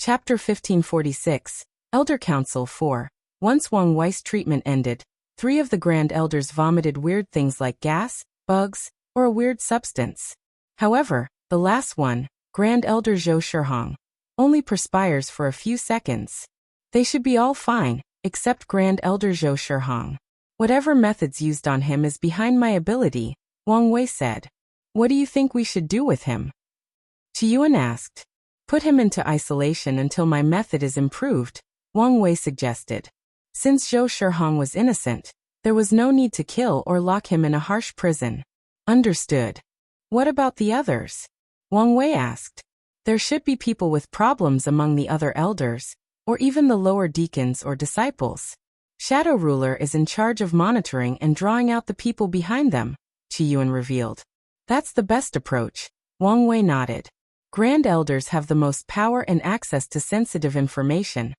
Chapter 1546, Elder Council 4. Once Wang Wei's treatment ended, 3 of the Grand Elders vomited weird things like gas, bugs, or a weird substance. However, the last one, Grand Elder Zhou Shihong, only perspires for a few seconds. They should be all fine, except Grand Elder Zhou Shihong. Whatever methods used on him is behind my ability, Wang Wei said. What do you think we should do with him? Qiyuan asked. Put him into isolation until my method is improved, Wang Wei suggested. Since Zhou Shihong was innocent, there was no need to kill or lock him in a harsh prison. Understood. What about the others? Wang Wei asked. There should be people with problems among the other elders, or even the lower deacons or disciples. Shadow Ruler is in charge of monitoring and drawing out the people behind them, Qiyuan revealed. That's the best approach, Wang Wei nodded. Grand Elders have the most power and access to sensitive information,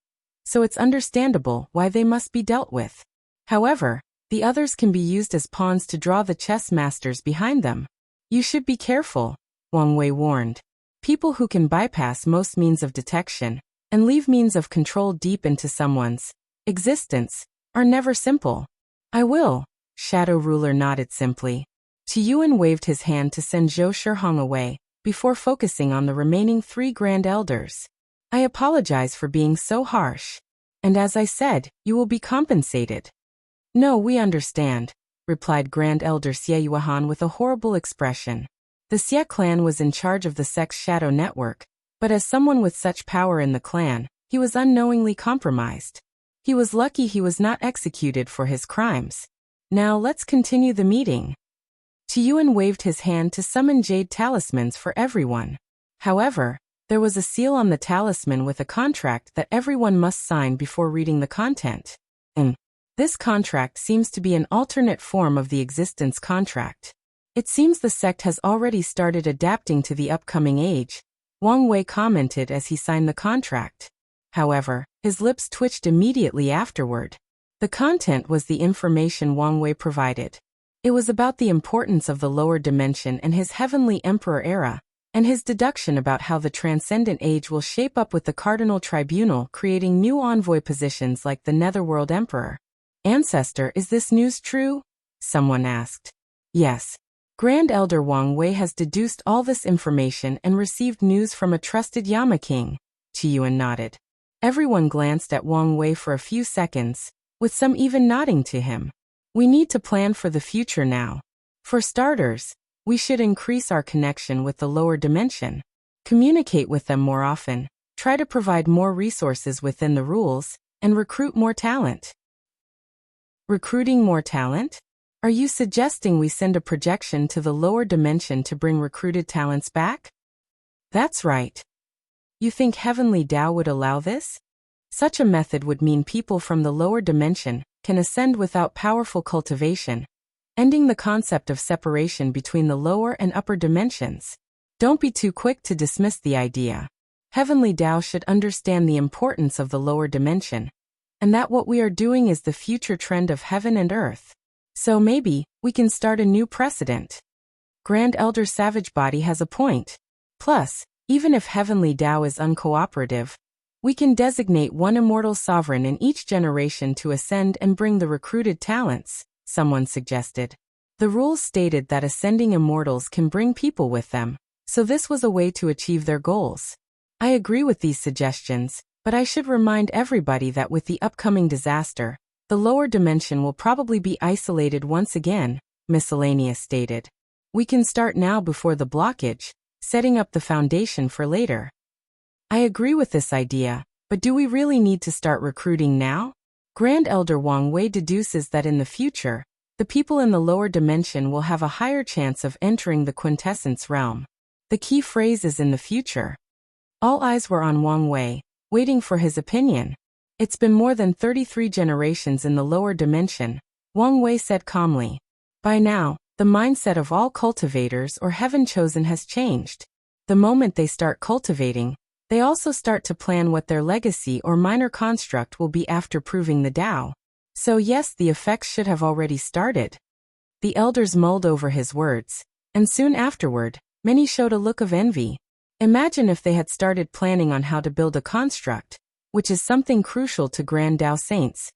so it's understandable why they must be dealt with. However, the others can be used as pawns to draw the chess masters behind them. You should be careful, Wang Wei warned. People who can bypass most means of detection and leave means of control deep into someone's existence are never simple. I will, Shadow Ruler nodded simply. Qiyuan waved his hand to send Zhou Shihong away, before focusing on the remaining 3 Grand Elders. I apologize for being so harsh. And as I said, you will be compensated. No, we understand, replied Grand Elder Xie Yuan with a horrible expression. The Xie clan was in charge of the sect's shadow network, but as someone with such power in the clan, he was unknowingly compromised. He was lucky he was not executed for his crimes. Now let's continue the meeting. Qiyuan waved his hand to summon jade talismans for everyone. However, there was a seal on the talisman with a contract that everyone must sign before reading the content. This contract seems to be an alternate form of the existence contract. It seems the sect has already started adapting to the upcoming age, Wang Wei commented as he signed the contract. However, his lips twitched immediately afterward. The content was the information Wang Wei provided. It was about the importance of the lower dimension and his heavenly emperor era, and his deduction about how the transcendent age will shape up with the Cardinal Tribunal creating new envoy positions like the Netherworld Emperor. Ancestor, is this news true? Someone asked. Yes. Grand Elder Wang Wei has deduced all this information and received news from a trusted Yama King, Qiyuan nodded. Everyone glanced at Wang Wei for a few seconds, with some even nodding to him. We need to plan for the future now. For starters, we should increase our connection with the lower dimension. Communicate with them more often, try to provide more resources within the rules, and recruit more talent. Recruiting more talent? Are you suggesting we send a projection to the lower dimension to bring recruited talents back? That's right. You think Heavenly Tao would allow this? Such a method would mean people from the lower dimension can ascend without powerful cultivation, ending the concept of separation between the lower and upper dimensions. Don't be too quick to dismiss the idea. Heavenly Tao should understand the importance of the lower dimension, and that what we are doing is the future trend of heaven and earth. So maybe we can start a new precedent. Grand Elder Savage Body has a point. Plus, even if Heavenly Tao is uncooperative, we can designate one immortal sovereign in each generation to ascend and bring the recruited talents, someone suggested. The rules stated that ascending immortals can bring people with them, so this was a way to achieve their goals. I agree with these suggestions, but I should remind everybody that with the upcoming disaster, the lower dimension will probably be isolated once again, Miscellaneous stated. We can start now before the blockage, setting up the foundation for later. I agree with this idea, but do we really need to start recruiting now? Grand Elder Wang Wei deduces that in the future, the people in the lower dimension will have a higher chance of entering the quintessence realm. The key phrase is in the future. All eyes were on Wang Wei, waiting for his opinion. It's been more than 33 generations in the lower dimension, Wang Wei said calmly. By now, the mindset of all cultivators or heaven chosen has changed. The moment they start cultivating, they also start to plan what their legacy or minor construct will be after proving the Tao. So yes, the effects should have already started. The elders mulled over his words, and soon afterward, many showed a look of envy. Imagine if they had started planning on how to build a construct, which is something crucial to Grand Tao saints,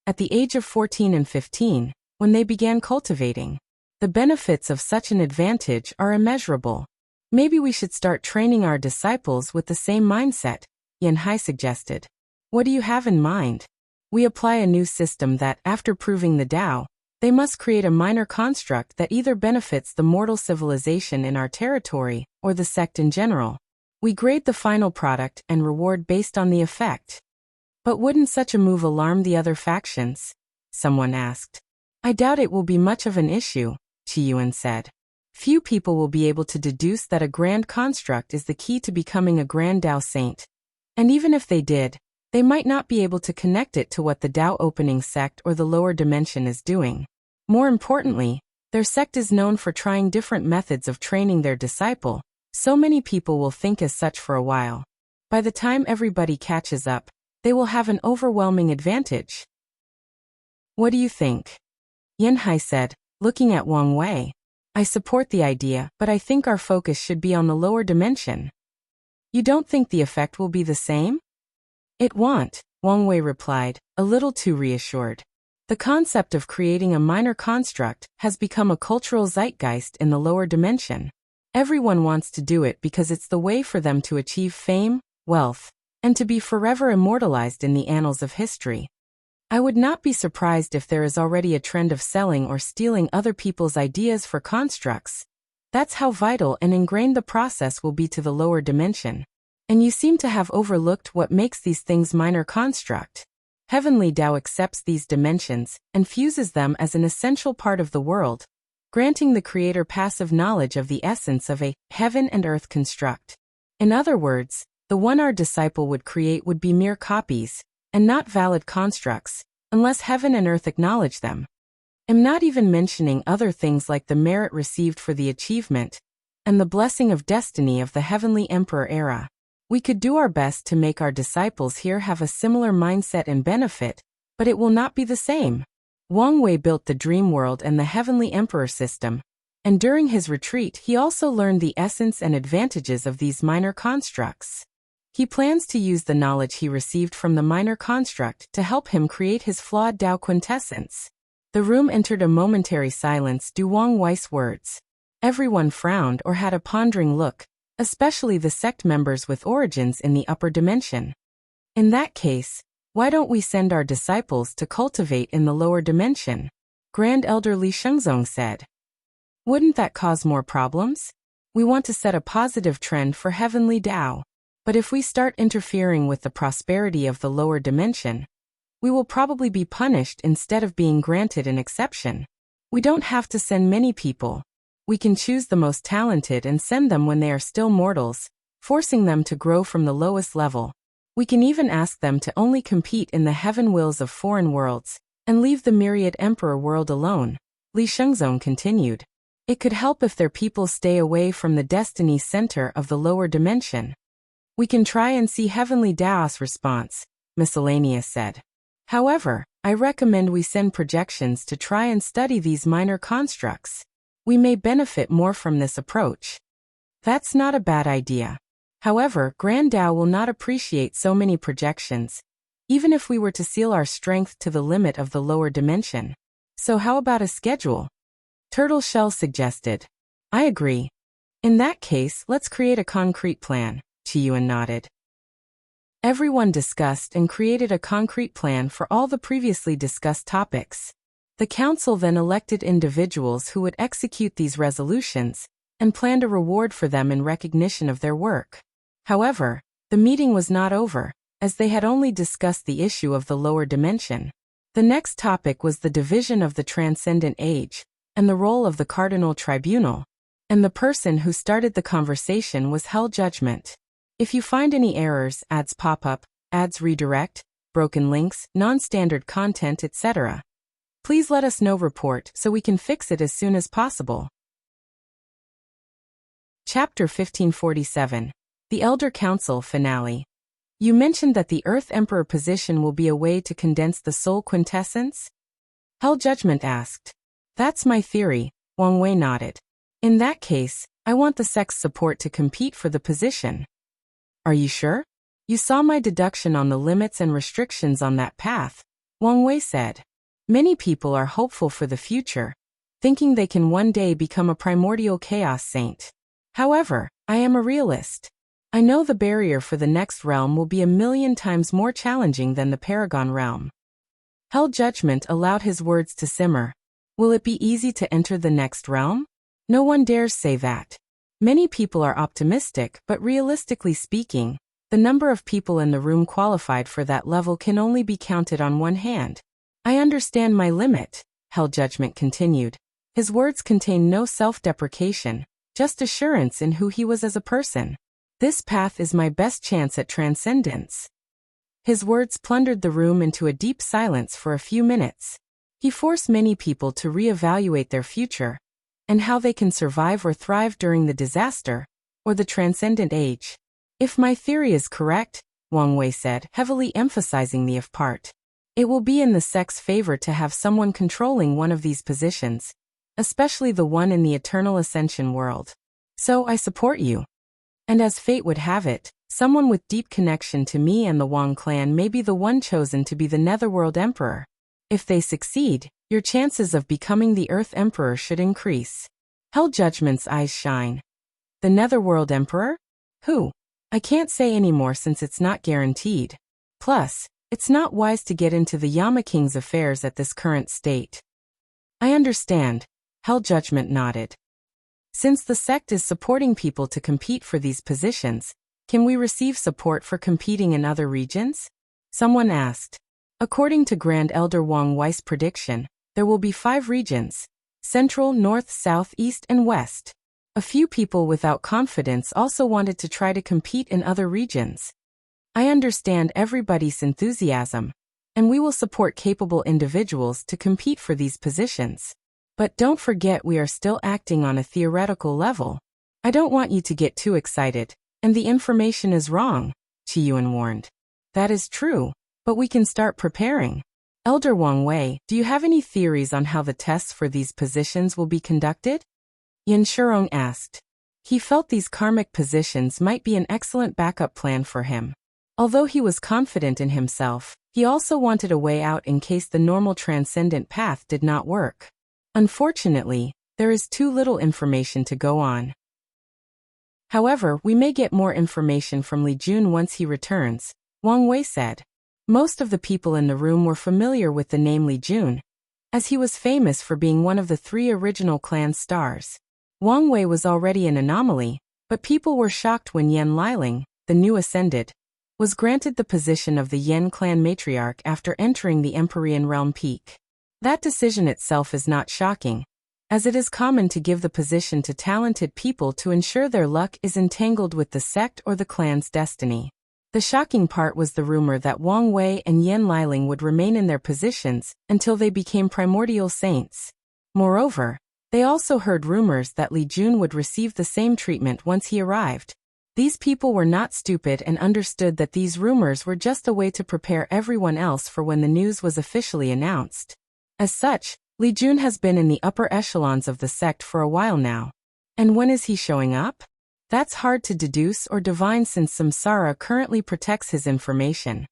at the age of 14 and 15, when they began cultivating. The benefits of such an advantage are immeasurable. Maybe we should start training our disciples with the same mindset, Yanhai suggested. What do you have in mind? We apply a new system that, after proving the Tao, they must create a minor construct that either benefits the mortal civilization in our territory or the sect in general. We grade the final product and reward based on the effect. But wouldn't such a move alarm the other factions? Someone asked. I doubt it will be much of an issue, Qiyuan said. Few people will be able to deduce that a grand construct is the key to becoming a Grand Tao saint. And even if they did, they might not be able to connect it to what the Tao opening sect or the lower dimension is doing. More importantly, their sect is known for trying different methods of training their disciple, so many people will think as such for a while. By the time everybody catches up, they will have an overwhelming advantage. What do you think? Yanhai said, looking at Wang Wei. I support the idea, but I think our focus should be on the lower dimension. You don't think the effect will be the same? It won't, Wang Wei replied, a little too reassured. The concept of creating a minor construct has become a cultural zeitgeist in the lower dimension. Everyone wants to do it because it's the way for them to achieve fame, wealth, and to be forever immortalized in the annals of history. I would not be surprised if there is already a trend of selling or stealing other people's ideas for constructs. That's how vital and ingrained the process will be to the lower dimension. And you seem to have overlooked what makes these things minor construct. Heavenly Tao accepts these dimensions and fuses them as an essential part of the world, granting the creator passive knowledge of the essence of a heaven and earth construct. In other words, the one our disciple would create would be mere copies, and not valid constructs, unless heaven and earth acknowledge them. I'm not even mentioning other things like the merit received for the achievement, and the blessing of destiny of the heavenly emperor era. We could do our best to make our disciples here have a similar mindset and benefit, but it will not be the same. Wang Wei built the dream world and the heavenly emperor system, and during his retreat he also learned the essence and advantages of these minor constructs. He plans to use the knowledge he received from the minor construct to help him create his flawed Tao quintessence. The room entered a momentary silence due Wang Wei's words. Everyone frowned or had a pondering look, especially the sect members with origins in the upper dimension. In that case, why don't we send our disciples to cultivate in the lower dimension? Grand Elder Li Shengzong said. Wouldn't that cause more problems? We want to set a positive trend for heavenly Tao. But if we start interfering with the prosperity of the lower dimension, we will probably be punished instead of being granted an exception. We don't have to send many people. We can choose the most talented and send them when they are still mortals, forcing them to grow from the lowest level. We can even ask them to only compete in the heaven wills of foreign worlds, and leave the myriad emperor world alone, Li Shengzong continued. It could help if their people stay away from the destiny center of the lower dimension. We can try and see heavenly Tao's response, Miscellaneous said. However, I recommend we send projections to try and study these minor constructs. We may benefit more from this approach. That's not a bad idea. However, Grand Tao will not appreciate so many projections, even if we were to seal our strength to the limit of the lower dimension. So how about a schedule? Turtle Shell suggested. I agree. In that case, let's create a concrete plan, Qiyuan nodded. Everyone discussed and created a concrete plan for all the previously discussed topics. The council then elected individuals who would execute these resolutions, and planned a reward for them in recognition of their work. However, the meeting was not over, as they had only discussed the issue of the lower dimension. The next topic was the division of the transcendent age, and the role of the cardinal tribunal, and the person who started the conversation was held judgment. If you find any errors, ads pop up, ads redirect, broken links, non-standard content, etc., please let us know report so we can fix it as soon as possible. Chapter 1547. The Elder Council Finale. You mentioned that the Earth Emperor position will be a way to condense the soul quintessence? Hell Judgment asked. That's my theory, Wang Wei nodded. In that case, I want the sect's support to compete for the position. Are you sure? You saw my deduction on the limits and restrictions on that path, Wang Wei said. Many people are hopeful for the future, thinking they can one day become a primordial chaos saint. However, I am a realist. I know the barrier for the next realm will be 1,000,000 times more challenging than the Paragon realm. Hell Judgment allowed his words to simmer. Will it be easy to enter the next realm? No one dares say that. Many people are optimistic, but realistically speaking, the number of people in the room qualified for that level can only be counted on one hand. I understand my limit, Hell Judgment continued. His words contained no self-deprecation, just assurance in who he was as a person. This path is my best chance at transcendence. His words plundered the room into a deep silence for a few minutes. He forced many people to reevaluate their future, and how they can survive or thrive during the disaster, or the transcendent age. If my theory is correct, Wang Wei said, heavily emphasizing the if part, it will be in the sect's favor to have someone controlling one of these positions, especially the one in the Eternal Ascension world. So I support you. And as fate would have it, someone with deep connection to me and the Wang clan may be the one chosen to be the Netherworld Emperor. If they succeed, your chances of becoming the Earth Emperor should increase. Hell Judgment's eyes shine. The Netherworld Emperor? Who? I can't say anymore since it's not guaranteed. Plus, it's not wise to get into the Yama King's affairs at this current state. I understand, Hell Judgment nodded. Since the sect is supporting people to compete for these positions, can we receive support for competing in other regions? Someone asked. According to Grand Elder Wang Wei's prediction, there will be 5 regions: Central, North, South, East, and West. A few people without confidence also wanted to try to compete in other regions. I understand everybody's enthusiasm, and we will support capable individuals to compete for these positions. But don't forget we are still acting on a theoretical level. I don't want you to get too excited, and the information is wrong, Qiyuan warned. That is true, but we can start preparing. Elder Wang Wei, do you have any theories on how the tests for these positions will be conducted? Yin Shurong asked. He felt these karmic positions might be an excellent backup plan for him. Although he was confident in himself, he also wanted a way out in case the normal transcendent path did not work. Unfortunately, there is too little information to go on. However, we may get more information from Li Jun once he returns, Wang Wei said. Most of the people in the room were familiar with the name Li Jun, as he was famous for being one of the 3 original clan stars. Wang Wei was already an anomaly, but people were shocked when Yan Liling, the new ascended, was granted the position of the Yan clan matriarch after entering the Empyrean realm peak. That decision itself is not shocking, as it is common to give the position to talented people to ensure their luck is entangled with the sect or the clan's destiny. The shocking part was the rumor that Wang Wei and Yan Liling would remain in their positions until they became primordial saints. Moreover, they also heard rumors that Li Jun would receive the same treatment once he arrived. These people were not stupid and understood that these rumors were just a way to prepare everyone else for when the news was officially announced. As such, Li Jun has been in the upper echelons of the sect for a while now. And when is he showing up? That's hard to deduce or divine since Samsara currently protects his information.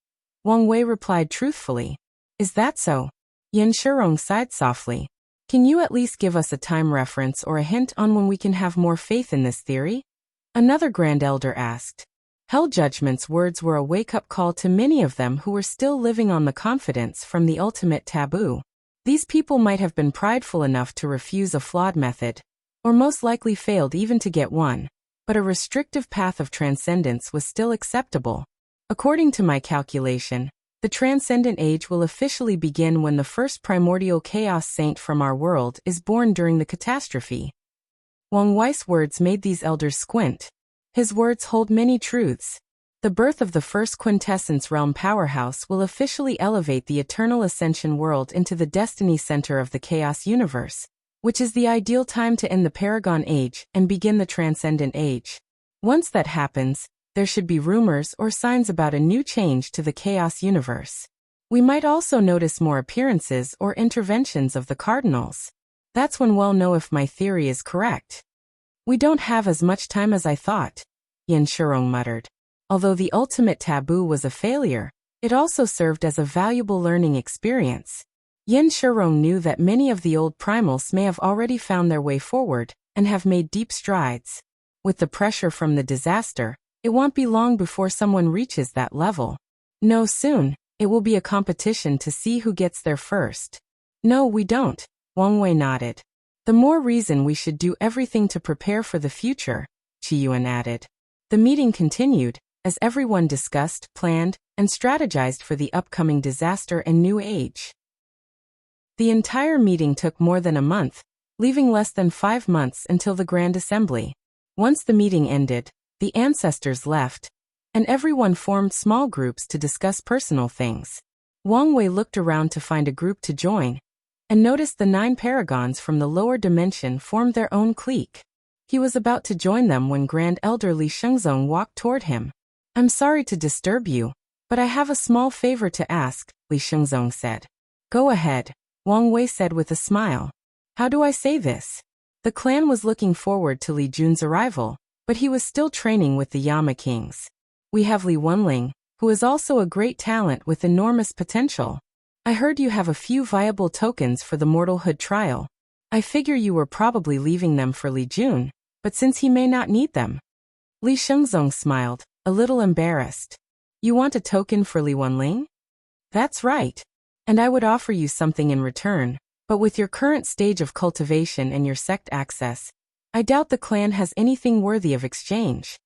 Wang Wei replied truthfully. Is that so? Yin Shurong sighed softly. Can you at least give us a time reference or a hint on when we can have more faith in this theory? Another Grand Elder asked. Hell Judgment's words were a wake-up call to many of them who were still living on the confidence from the ultimate taboo. These people might have been prideful enough to refuse a flawed method, or most likely failed even to get one. But a restrictive path of transcendence was still acceptable. According to my calculation, the transcendent age will officially begin when the first primordial chaos saint from our world is born during the catastrophe. Wang Wei's words made these elders squint. His words hold many truths. The birth of the first quintessence realm powerhouse will officially elevate the Eternal Ascension world into the destiny center of the chaos universe, which is the ideal time to end the Paragon Age and begin the Transcendent Age. Once that happens, there should be rumors or signs about a new change to the Chaos universe. We might also notice more appearances or interventions of the Cardinals. That's when we'll know if my theory is correct. We don't have as much time as I thought, Yin Shirong muttered. Although the ultimate taboo was a failure, it also served as a valuable learning experience. Yin Shirong knew that many of the old primals may have already found their way forward and have made deep strides. With the pressure from the disaster, it won't be long before someone reaches that level. No, soon, it will be a competition to see who gets there first. No, we don't, Wang Wei nodded. The more reason we should do everything to prepare for the future, Qi Yuan added. The meeting continued, as everyone discussed, planned, and strategized for the upcoming disaster and new age. The entire meeting took more than a month, leaving less than 5 months until the Grand Assembly. Once the meeting ended, the ancestors left, and everyone formed small groups to discuss personal things. Wang Wei looked around to find a group to join, and noticed the 9 paragons from the lower dimension formed their own clique. He was about to join them when Grand Elder Li Shengzong walked toward him. I'm sorry to disturb you, but I have a small favor to ask, Li Shengzong said. Go ahead, Wang Wei said with a smile. How do I say this? The clan was looking forward to Li Jun's arrival, but he was still training with the Yama Kings. We have Li Wenling, who is also a great talent with enormous potential. I heard you have a few viable tokens for the mortalhood trial. I figure you were probably leaving them for Li Jun, but since he may not need them. Li Shengzong smiled, a little embarrassed. You want a token for Li Wenling? That's right. And I would offer you something in return, but with your current stage of cultivation and your sect access, I doubt the clan has anything worthy of exchange.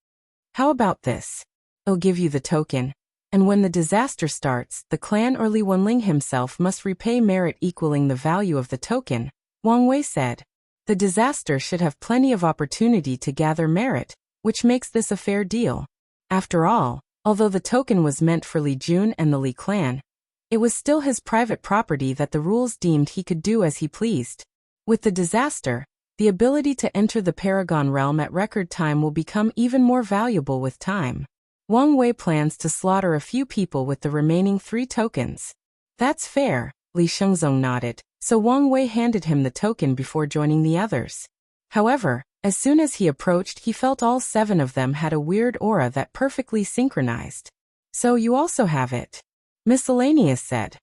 How about this? I'll give you the token, and when the disaster starts, the clan or Li Wenling himself must repay merit equaling the value of the token, Wang Wei said. The disaster should have plenty of opportunity to gather merit, which makes this a fair deal. After all, although the token was meant for Li Jun and the Li clan, it was still his private property that the rules deemed he could do as he pleased. With the disaster, the ability to enter the Paragon realm at record time will become even more valuable with time. Wang Wei plans to slaughter a few people with the remaining 3 tokens. That's fair, Li Shengzong nodded, so Wang Wei handed him the token before joining the others. However, as soon as he approached, he felt all 7 of them had a weird aura that perfectly synchronized. So you also have it? Miscellaneous said.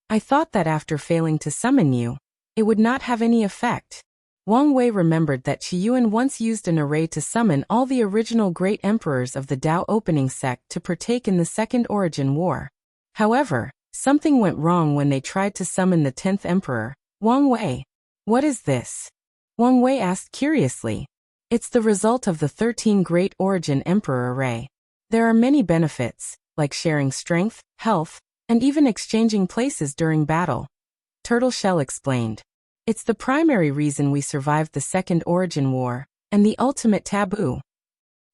I thought that after failing to summon you, it would not have any effect. Wang Wei remembered that Qi Yuan once used an array to summon all the original great emperors of the Dao opening sect to partake in the Second Origin War. However, something went wrong when they tried to summon the 10th emperor, Wang Wei. What is this? Wang Wei asked curiously. It's the result of the 13 Great Origin Emperor array. There are many benefits, like sharing strength, health, and even exchanging places during battle. Turtleshell explained. It's the primary reason we survived the Second Origin War, and the ultimate taboo.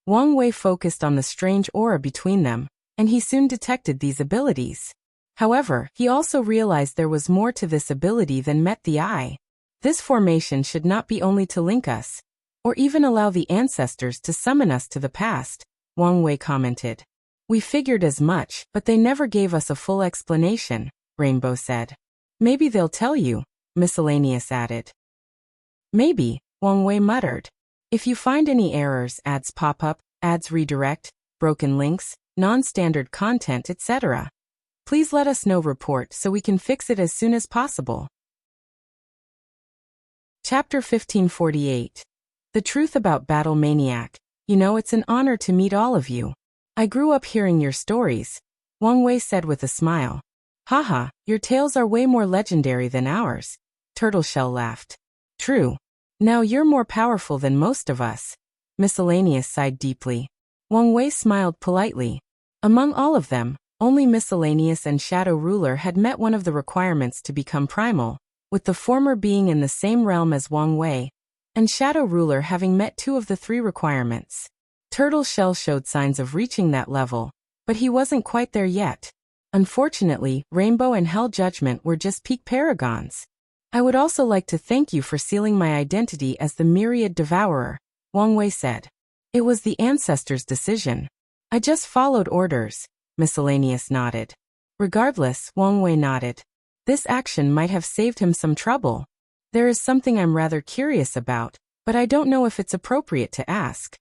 Wang Wei focused on the strange aura between them, and he soon detected these abilities. However, he also realized there was more to this ability than met the eye. This formation should not be only to link us, or even allow the ancestors to summon us to the past, Wang Wei commented. We figured as much, but they never gave us a full explanation, Rainbow said. Maybe they'll tell you, Miscellaneous added. Maybe, Wang Wei muttered. If you find any errors, ads pop up, ads redirect, broken links, non-standard content, etc., please let us know. Report so we can fix it as soon as possible. Chapter 1548. The Truth About Battle Maniac. You know, it's an honor to meet all of you. I grew up hearing your stories, Wang Wei said with a smile. Haha, your tales are way more legendary than ours, Turtleshell laughed. True. Now you're more powerful than most of us. Miscellaneous sighed deeply. Wang Wei smiled politely. Among all of them, only Miscellaneous and Shadow Ruler had met one of the requirements to become primal, with the former being in the same realm as Wang Wei, and Shadow Ruler having met 2 of the 3 requirements. Turtleshell showed signs of reaching that level, but he wasn't quite there yet. Unfortunately, Rainbow and Hell Judgment were just peak paragons. I would also like to thank you for sealing my identity as the Myriad Devourer, Wang Wei said. It was the ancestors' decision. I just followed orders, Miscellaneous nodded. Regardless, Wang Wei nodded. This action might have saved him some trouble. There is something I'm rather curious about, but I don't know if it's appropriate to ask.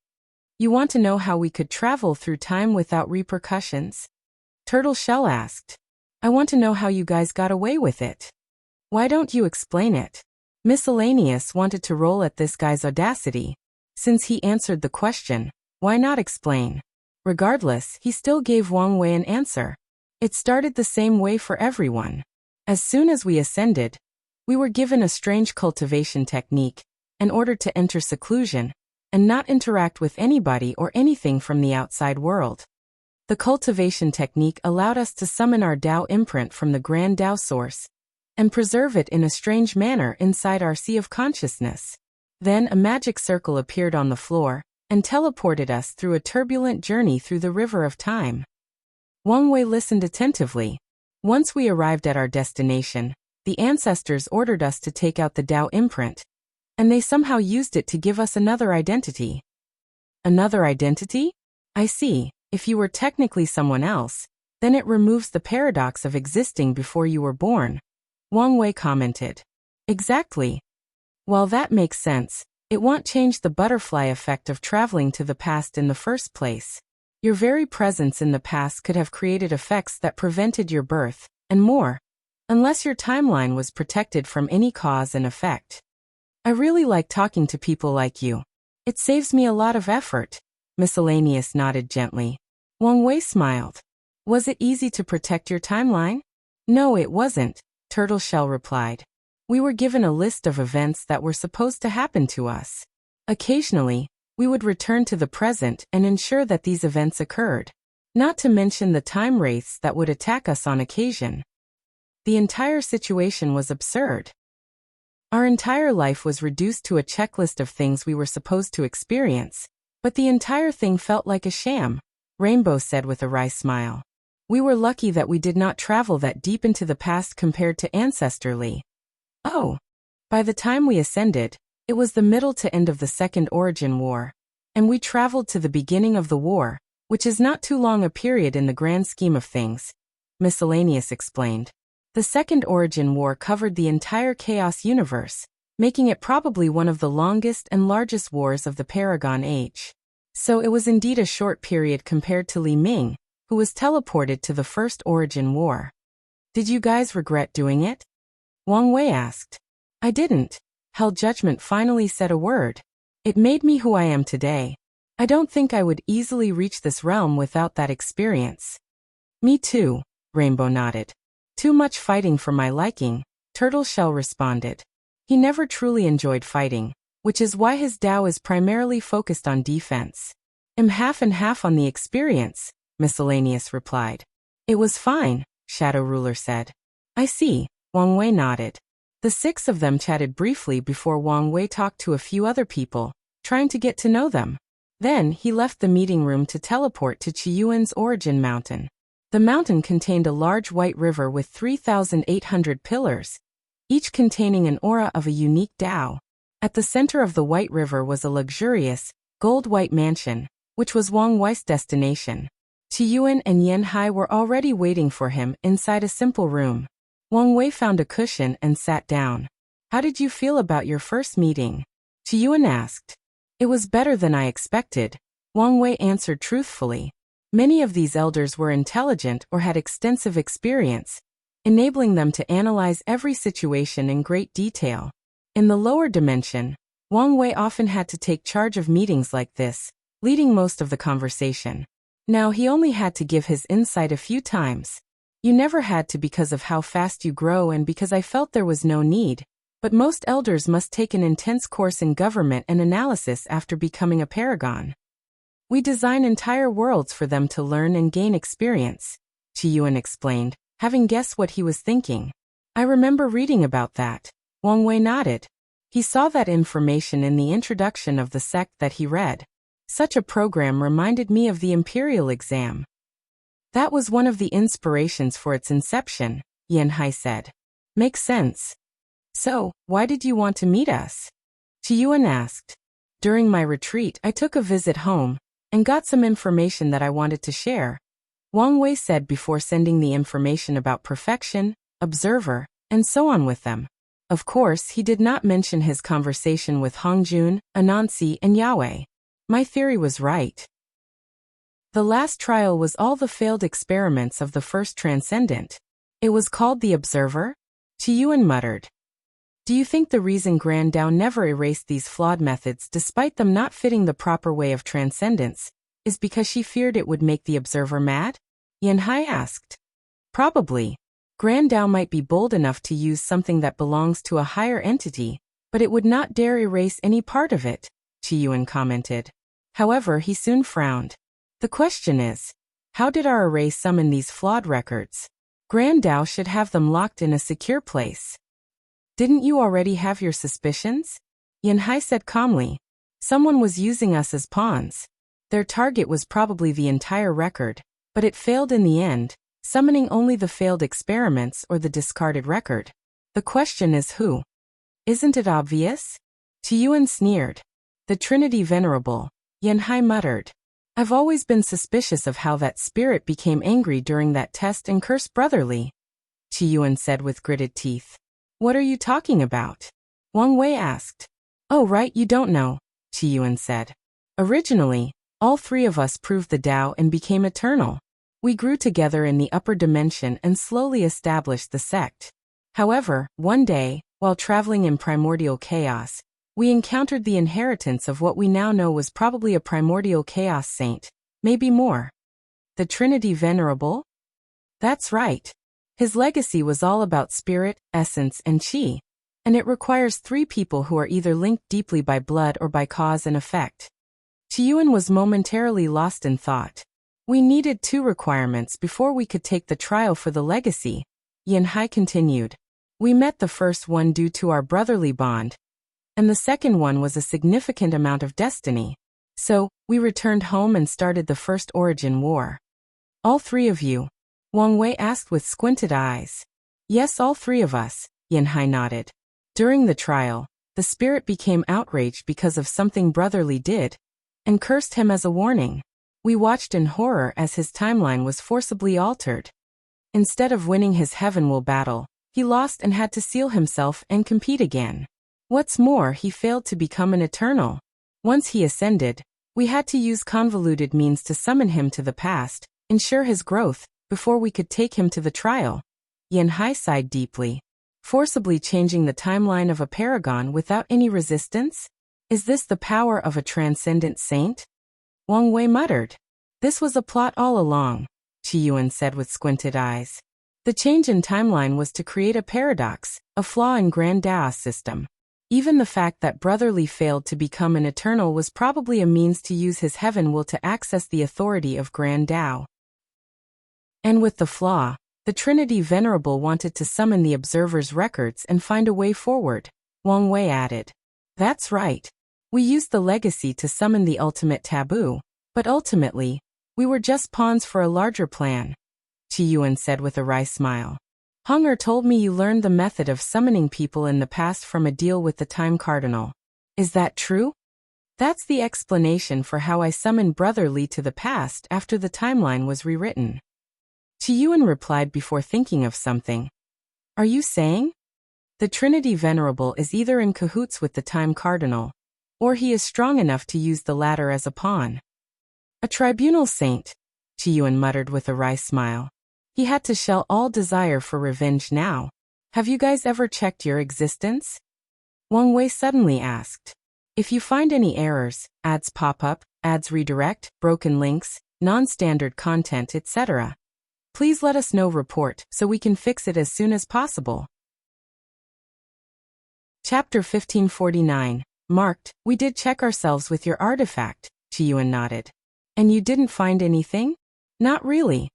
You want to know how we could travel through time without repercussions? Turtleshell asked. I want to know how you guys got away with it. Why don't you explain it? Miscellaneous wanted to roll at this guy's audacity. Since he answered the question, why not explain? Regardless, he still gave Wang Wei an answer. It started the same way for everyone. As soon as we ascended, we were given a strange cultivation technique in order to enter seclusion and not interact with anybody or anything from the outside world. The cultivation technique allowed us to summon our Tao imprint from the Grand Tao source and preserve it in a strange manner inside our sea of consciousness. Then a magic circle appeared on the floor and teleported us through a turbulent journey through the river of time. Wang Wei listened attentively. Once we arrived at our destination, the ancestors ordered us to take out the Tao imprint, and they somehow used it to give us another identity. Another identity? I see. If you were technically someone else, then it removes the paradox of existing before you were born, Wang Wei commented. Exactly. While that makes sense, it won't change the butterfly effect of traveling to the past in the first place. Your very presence in the past could have created effects that prevented your birth, and more, unless your timeline was protected from any cause and effect. I really like talking to people like you. It saves me a lot of effort. Miscellaneous nodded gently. Wang Wei smiled. Was it easy to protect your timeline? No, it wasn't, Turtleshell replied. We were given a list of events that were supposed to happen to us. Occasionally, we would return to the present and ensure that these events occurred. Not to mention the time wraiths that would attack us on occasion. The entire situation was absurd. Our entire life was reduced to a checklist of things we were supposed to experience, but the entire thing felt like a sham, Rainbow said with a wry smile. We were lucky that we did not travel that deep into the past compared to Ancestrally. Oh. By the time we ascended, it was the middle to end of the Second Origin War, and we traveled to the beginning of the war, which is not too long a period in the grand scheme of things, Miscellaneous explained. The Second Origin War covered the entire Chaos universe, making it probably one of the longest and largest wars of the Paragon Age. So it was indeed a short period compared to Li Ming, who was teleported to the First Origin War. Did you guys regret doing it? Wang Wei asked. I didn't. Hell Judgment finally said a word. It made me who I am today. I don't think I would easily reach this realm without that experience. Me too, Rainbow nodded. Too much fighting for my liking, Turtleshell responded. He never truly enjoyed fighting, which is why his Tao is primarily focused on defense. I'm half and half on the experience, Miscellaneous replied. It was fine, Shadow Ruler said. I see, Wang Wei nodded. The six of them chatted briefly before Wang Wei talked to a few other people, trying to get to know them. Then he left the meeting room to teleport to Qiyuan's origin mountain. The mountain contained a large white river with 3,800 pillars, each containing an aura of a unique Tao. At the center of the white river was a luxurious, gold-white mansion, which was Wang Wei's destination. Qiyuan and Yanhai were already waiting for him inside a simple room. Wang Wei found a cushion and sat down. How did you feel about your first meeting? Qiyuan asked. It was better than I expected, Wang Wei answered truthfully. Many of these elders were intelligent or had extensive experience, enabling them to analyze every situation in great detail. In the lower dimension, Wang Wei often had to take charge of meetings like this, leading most of the conversation. Now he only had to give his insight a few times. You never had to because of how fast you grow and because I felt there was no need, but most elders must take an intense course in government and analysis after becoming a paragon. We design entire worlds for them to learn and gain experience, Qiyuan explained, having guessed what he was thinking. I remember reading about that. Wang Wei nodded. He saw that information in the introduction of the sect that he read. Such a program reminded me of the Imperial exam. That was one of the inspirations for its inception, Yanhai said. Makes sense. So, why did you want to meet us? Qiyuan asked. During my retreat, I took a visit home and got some information that I wanted to share, Wang Wei said before sending the information about perfection, observer, and so on with them. Of course, he did not mention his conversation with Hongjun, Anansi, and Yahweh. My theory was right. The last trial was all the failed experiments of the first transcendent. It was called the Observer? Chiyuan muttered. Do you think the reason Grand Tao never erased these flawed methods despite them not fitting the proper way of transcendence is because she feared it would make the Observer mad? Yanhai asked. Probably. Grand Tao might be bold enough to use something that belongs to a higher entity, but it would not dare erase any part of it, Chiyuan commented. However, he soon frowned. The question is, how did our array summon these flawed records? Grand Tao should have them locked in a secure place. Didn't you already have your suspicions? Yanhai said calmly. Someone was using us as pawns. Their target was probably the entire record, but it failed in the end, summoning only the failed experiments or the discarded record. The question is who? Isn't it obvious? Chiyuan sneered. The Trinity Venerable, Yanhai muttered. I've always been suspicious of how that spirit became angry during that test and cursed Brotherly, Chiyuan said with gritted teeth. What are you talking about? Wang Wei asked. Oh right, you don't know, Chiyuan said. Originally, all three of us proved the Tao and became eternal. We grew together in the upper dimension and slowly established the sect. However, one day, while traveling in primordial chaos, we encountered the inheritance of what we now know was probably a primordial chaos saint, maybe more. The Trinity Venerable? That's right. His legacy was all about spirit, essence, and chi, and it requires three people who are either linked deeply by blood or by cause and effect. Chiyuan was momentarily lost in thought. We needed two requirements before we could take the trial for the legacy, Yanhai continued. We met the first one due to our brotherly bond, and the second one was a significant amount of destiny. So, we returned home and started the First Origin War. All three of you? Wang Wei asked with squinted eyes. Yes, all three of us, Yanhai nodded. During the trial, the spirit became outraged because of something Brotherly did, and cursed him as a warning. We watched in horror as his timeline was forcibly altered. Instead of winning his Heavenwell battle, he lost and had to seal himself and compete again. What's more, he failed to become an eternal. Once he ascended, we had to use convoluted means to summon him to the past, ensure his growth, before we could take him to the trial. Yanhai sighed deeply. Forcibly changing the timeline of a paragon without any resistance? Is this the power of a transcendent saint? Wang Wei muttered. This was a plot all along, Chiyuan said with squinted eyes. The change in timeline was to create a paradox, a flaw in Grand Tao's system. Even the fact that Brotherly failed to become an eternal was probably a means to use his Heavenwell to access the authority of Grand Tao. And with the flaw, the Trinity Venerable wanted to summon the Observer's records and find a way forward, Wang Wei added. That's right. We used the legacy to summon the ultimate taboo, but ultimately, we were just pawns for a larger plan, Chiyuan said with a wry smile. Hunger told me you learned the method of summoning people in the past from a deal with the Time Cardinal. Is that true? That's the explanation for how I summoned Brotherly to the past after the timeline was rewritten. Chiyuan replied before thinking of something. Are you saying? The Trinity Venerable is either in cahoots with the Time Cardinal, or he is strong enough to use the latter as a pawn. A tribunal saint, Chiyuan muttered with a wry smile. He had to shell all desire for revenge now. Have you guys ever checked your existence? Wang Wei suddenly asked. If you find any errors, ads pop up, ads redirect, broken links, non-standard content, etc., please let us know report so we can fix it as soon as possible. Chapter 1549, marked, we did check ourselves with your artifact, Chiyuan nodded. And you didn't find anything? Not really.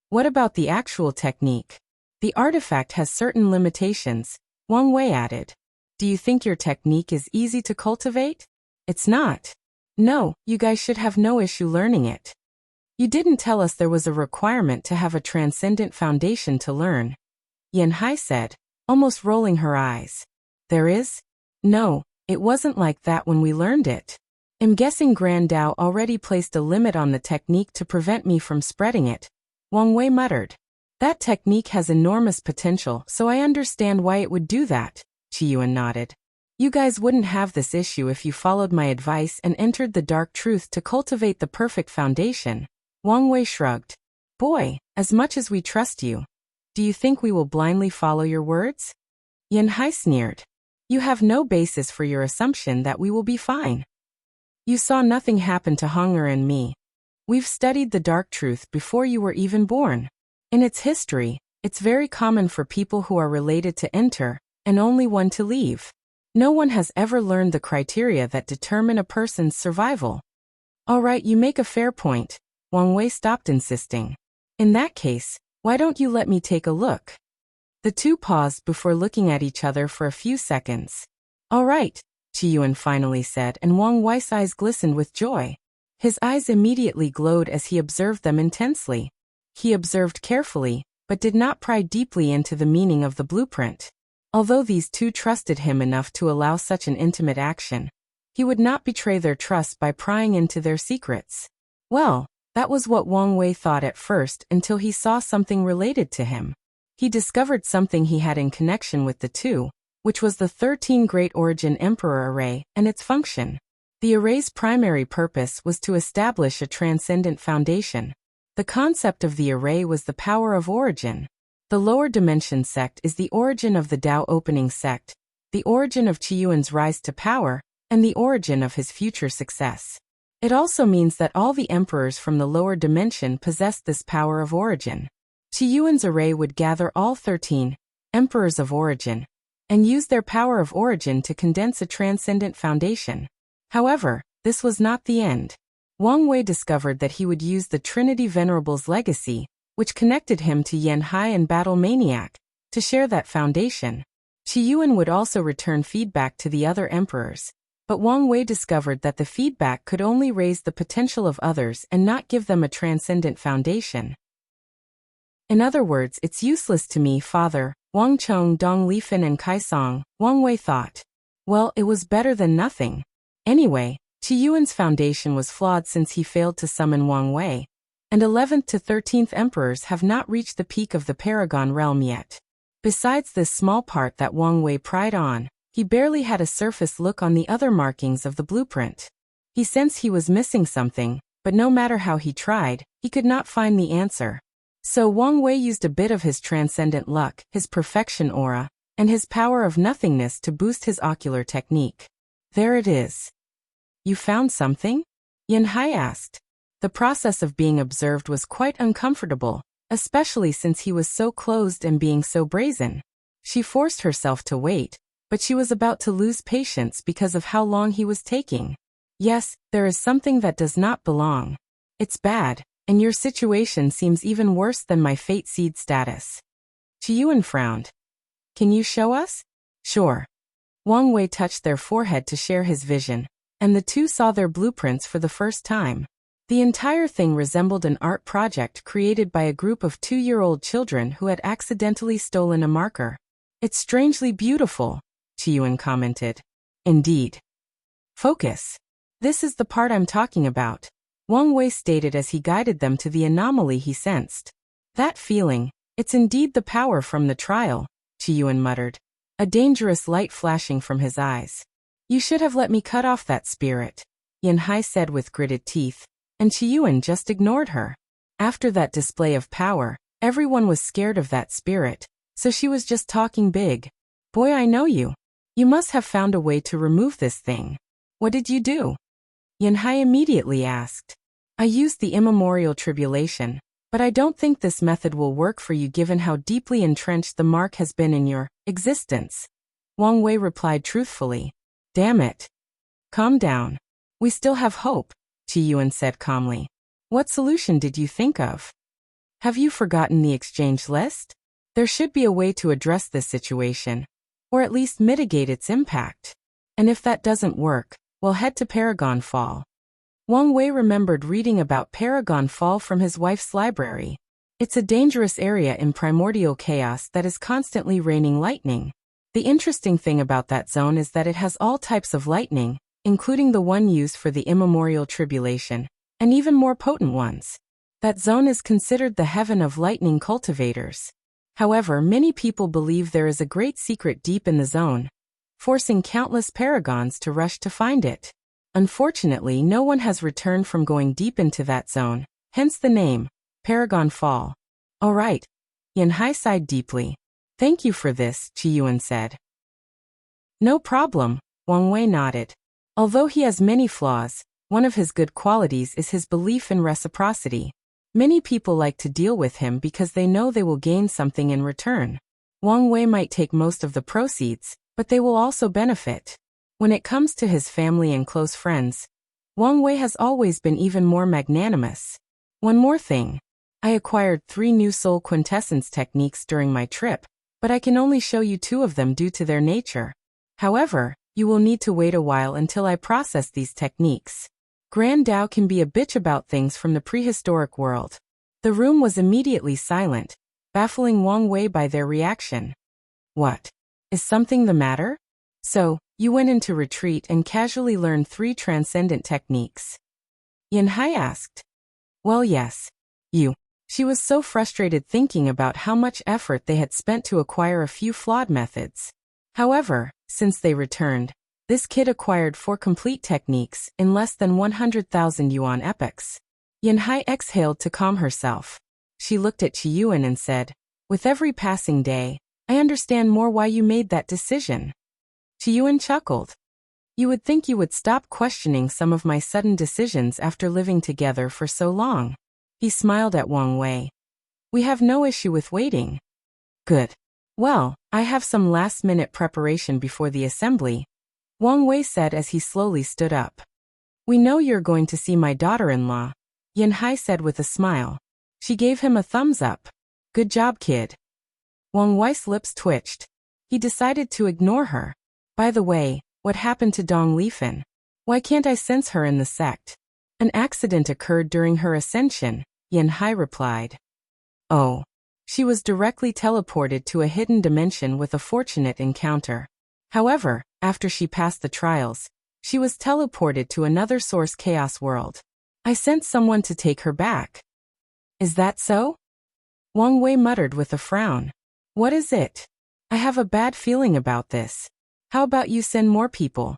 What about the actual technique? The artifact has certain limitations, Wang Wei added. Do you think your technique is easy to cultivate? It's not. No, you guys should have no issue learning it. You didn't tell us there was a requirement to have a transcendent foundation to learn, Yanhai said, almost rolling her eyes. There is? No, it wasn't like that when we learned it. I'm guessing Grand Tao already placed a limit on the technique to prevent me from spreading it, Wang Wei muttered. That technique has enormous potential, so I understand why it would do that, Chiyuan nodded. You guys wouldn't have this issue if you followed my advice and entered the dark truth to cultivate the perfect foundation. Wang Wei shrugged. Boy, as much as we trust you, do you think we will blindly follow your words? Yan Hai sneered. You have no basis for your assumption that we will be fine. You saw nothing happen to Hunger and me. We've studied the dark truth before you were even born. In its history, it's very common for people who are related to enter, and only one to leave. No one has ever learned the criteria that determine a person's survival. All right, you make a fair point. Wang Wei stopped insisting. In that case, why don't you let me take a look? The two paused before looking at each other for a few seconds. All right, Chiyuan finally said, and Wang Wei's eyes glistened with joy. His eyes immediately glowed as he observed them intensely. He observed carefully, but did not pry deeply into the meaning of the blueprint. Although these two trusted him enough to allow such an intimate action, he would not betray their trust by prying into their secrets. Well, that was what Wang Wei thought at first until he saw something related to him. He discovered something he had in connection with the two, which was the 13 Great Origin Emperor Array and its function. The array's primary purpose was to establish a transcendent foundation. The concept of the array was the power of origin. The lower dimension sect is the origin of the Tao opening sect, the origin of Chiyuan's rise to power, and the origin of his future success. It also means that all the emperors from the lower dimension possessed this power of origin. Chiyuan's array would gather all 13 emperors of origin and use their power of origin to condense a transcendent foundation. However, this was not the end. Wang Wei discovered that he would use the Trinity Venerable's legacy, which connected him to Yan Hai and Battle Maniac, to share that foundation. Chiyuan would also return feedback to the other emperors, but Wang Wei discovered that the feedback could only raise the potential of others and not give them a transcendent foundation. In other words, it's useless to me, Father, Wang Chong, Dong Lifan and Kai Song, Wang Wei thought. Well, it was better than nothing. Anyway, Chiyuan's foundation was flawed since he failed to summon Wang Wei, and 11th to 13th emperors have not reached the peak of the Paragon realm yet. Besides this small part that Wang Wei pried on, he barely had a surface look on the other markings of the blueprint. He sensed he was missing something, but no matter how he tried, he could not find the answer. So Wang Wei used a bit of his transcendent luck, his perfection aura, and his power of nothingness to boost his ocular technique. There it is. You found something? Yan Hai asked. The process of being observed was quite uncomfortable, especially since he was so closed and being so brazen. She forced herself to wait, but she was about to lose patience because of how long he was taking. Yes, there is something that does not belong. It's bad, and your situation seems even worse than my fate seed status. Chiyuan frowned. Can you show us? Sure. Wang Wei touched their forehead to share his vision, and the two saw their blueprints for the first time. The entire thing resembled an art project created by a group of 2-year-old children who had accidentally stolen a marker. It's strangely beautiful, Chiyuan commented. Indeed. Focus. This is the part I'm talking about, Wang Wei stated as he guided them to the anomaly he sensed. That feeling, it's indeed the power from the trial, Chiyuan muttered, a dangerous light flashing from his eyes. You should have let me cut off that spirit, Yan Hai said with gritted teeth, and Chiyuan just ignored her. After that display of power, everyone was scared of that spirit, so she was just talking big. Boy, I know you. You must have found a way to remove this thing. What did you do? Yan Hai immediately asked. I used the immemorial tribulation, but I don't think this method will work for you given how deeply entrenched the mark has been in your existence. Wang Wei replied truthfully. Damn it. Calm down. We still have hope, Chiyuan said calmly. What solution did you think of? Have you forgotten the exchange list? There should be a way to address this situation, or at least mitigate its impact. And if that doesn't work, we'll head to Paragon Fall. Wang Wei remembered reading about Paragon Fall from his wife's library. It's a dangerous area in primordial chaos that is constantly raining lightning. The interesting thing about that zone is that it has all types of lightning, including the one used for the immemorial tribulation, and even more potent ones. That zone is considered the heaven of lightning cultivators. However, many people believe there is a great secret deep in the zone, forcing countless paragons to rush to find it. Unfortunately, no one has returned from going deep into that zone, hence the name, Paragon Fall. All right. Yanhai sighed deeply. Thank you for this, Qiyuan said. No problem, Wang Wei nodded. Although he has many flaws, one of his good qualities is his belief in reciprocity. Many people like to deal with him because they know they will gain something in return. Wang Wei might take most of the proceeds, but they will also benefit. When it comes to his family and close friends, Wang Wei has always been even more magnanimous. One more thing. I acquired 3 new soul quintessence techniques during my trip, but I can only show you 2 of them due to their nature. However, you will need to wait a while until I process these techniques. Grand Dao can be a bitch about things from the prehistoric world. The room was immediately silent, baffling Wang Wei by their reaction. What? Is something the matter? So, you went into retreat and casually learned 3 transcendent techniques? Yanhai asked. Well, yes. She was so frustrated thinking about how much effort they had spent to acquire a few flawed methods. However, since they returned, this kid acquired 4 complete techniques in less than 100,000 yuan epochs. Yanhai exhaled to calm herself. She looked at Qiyuan and said, with every passing day, I understand more why you made that decision. Qiyuan chuckled. You would think you would stop questioning some of my sudden decisions after living together for so long. He smiled at Wang Wei. We have no issue with waiting. Good. Well, I have some last-minute preparation before the assembly, Wang Wei said as he slowly stood up. We know you're going to see my daughter-in-law, Yanhai said with a smile. She gave him a thumbs up. Good job, kid. Wang Wei's lips twitched. He decided to ignore her. By the way, what happened to Dong Lifen? Why can't I sense her in the sect? An accident occurred during her ascension, Yanhai replied. Oh. She was directly teleported to a hidden dimension with a fortunate encounter. However, after she passed the trials, she was teleported to another source chaos world. I sent someone to take her back. Is that so? Wang Wei muttered with a frown. What is it? I have a bad feeling about this. How about you send more people?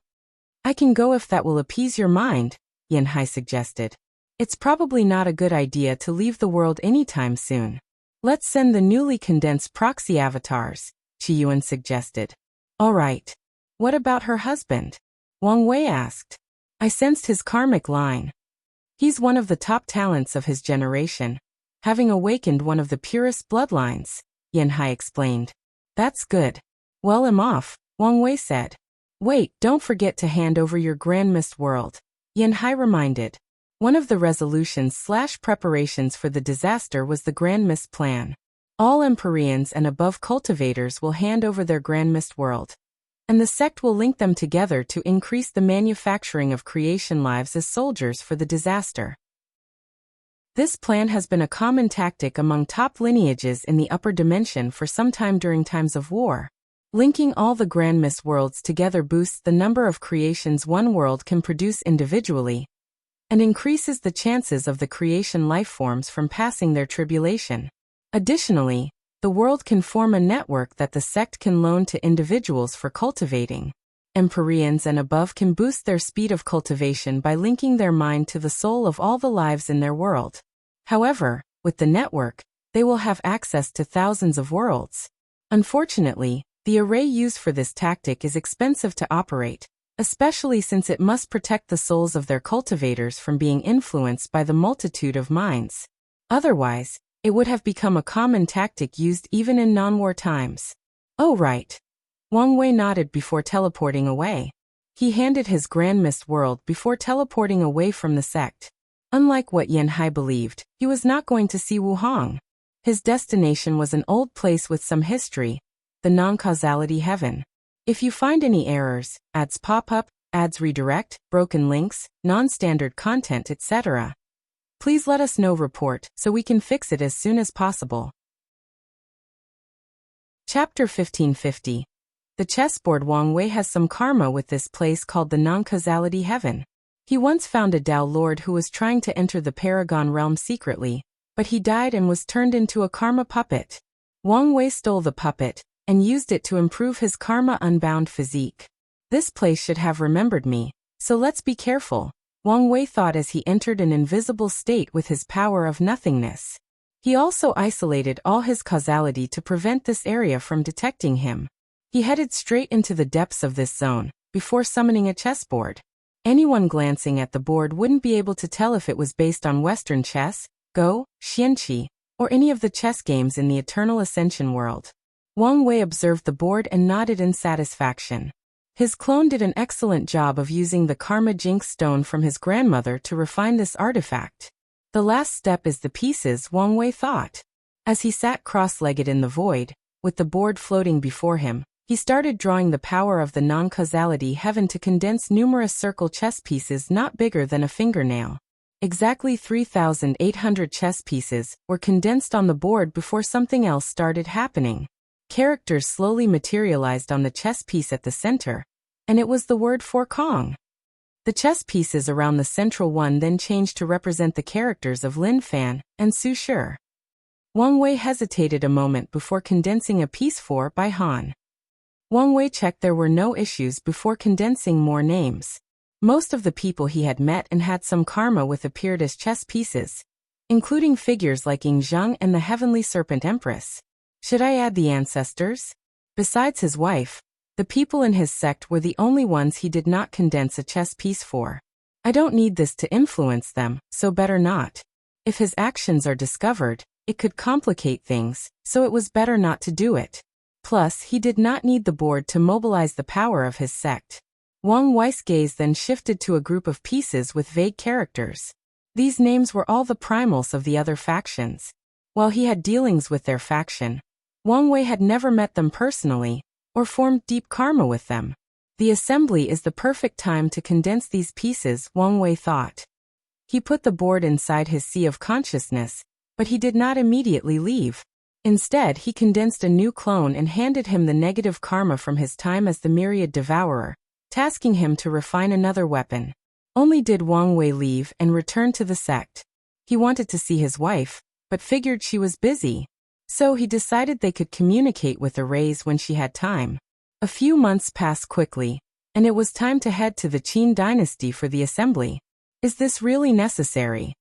I can go if that will appease your mind, Yanhai suggested. It's probably not a good idea to leave the world anytime soon. Let's send the newly condensed proxy avatars, Qiyuan suggested. All right. What about her husband? Wang Wei asked. I sensed his karmic line. He's one of the top talents of his generation, having awakened one of the purest bloodlines, Yanhai explained. That's good. Well, I'm off, Wang Wei said. Wait, don't forget to hand over your Grand Mist World, Yanhai reminded. One of the resolutions/preparations for the disaster was the Grand Mist Plan. All Empyreans and above cultivators will hand over their Grand Mist World, and the sect will link them together to increase the manufacturing of creation lives as soldiers for the disaster. This plan has been a common tactic among top lineages in the upper dimension for some time during times of war. Linking all the Grand Mist Worlds together boosts the number of creations one world can produce individually, and increases the chances of the creation lifeforms from passing their tribulation. Additionally, the world can form a network that the sect can loan to individuals for cultivating. Empyreans and above can boost their speed of cultivation by linking their mind to the soul of all the lives in their world. However, with the network, they will have access to thousands of worlds. Unfortunately, the array used for this tactic is expensive to operate, especially since it must protect the souls of their cultivators from being influenced by the multitude of minds. Otherwise, it would have become a common tactic used even in non-war times. Oh right. Wang Wei nodded before teleporting away. He handed his Grand Mist World before teleporting away from the sect. Unlike what Yanhai believed, he was not going to see Wuhang. His destination was an old place with some history, the non-causality heaven. If you find any errors, ads pop up, ads redirect, broken links, non-standard content, etc., please let us know report so we can fix it as soon as possible. Chapter 1550. The chessboard. Wang Wei has some karma with this place called the non-causality heaven. He once found a Tao Lord who was trying to enter the Paragon realm secretly, but he died and was turned into a karma puppet. Wang Wei stole the puppet, and used it to improve his karma-unbound physique. This place should have remembered me, so let's be careful, Wang Wei thought as he entered an invisible state with his power of nothingness. He also isolated all his causality to prevent this area from detecting him. He headed straight into the depths of this zone, before summoning a chessboard. Anyone glancing at the board wouldn't be able to tell if it was based on Western chess, Go, Xianqi, or any of the chess games in the Eternal Ascension world. Wang Wei observed the board and nodded in satisfaction. His clone did an excellent job of using the Karma Jinx stone from his grandmother to refine this artifact. The last step is the pieces, Wang Wei thought. As he sat cross-legged in the void, with the board floating before him, he started drawing the power of the non-causality heaven to condense numerous circle chess pieces not bigger than a fingernail. Exactly 3,800 chess pieces were condensed on the board before something else started happening. Characters slowly materialized on the chess piece at the center, and it was the word for Kong. The chess pieces around the central one then changed to represent the characters of Lin Fan and Su Shi. Wang Wei hesitated a moment before condensing a piece for by Han. Wang Wei checked there were no issues before condensing more names. Most of the people he had met and had some karma with appeared as chess pieces, including figures like Ying Zheng and the Heavenly Serpent Empress. Should I add the ancestors? Besides his wife, the people in his sect were the only ones he did not condense a chess piece for. I don't need this to influence them, so better not. If his actions are discovered, it could complicate things, so it was better not to do it. Plus, he did not need the board to mobilize the power of his sect. Wang Wei's gaze then shifted to a group of pieces with vague characters. These names were all the primals of the other factions. While he had dealings with their faction, Wang Wei had never met them personally, or formed deep karma with them. The assembly is the perfect time to condense these pieces, Wang Wei thought. He put the board inside his sea of consciousness, but he did not immediately leave. Instead, he condensed a new clone and handed him the negative karma from his time as the Myriad Devourer, tasking him to refine another weapon. Only did Wang Wei leave and return to the sect. He wanted to see his wife, but figured she was busy. So he decided they could communicate with arrays when she had time. A few months passed quickly, and it was time to head to the Qin dynasty for the assembly. Is this really necessary?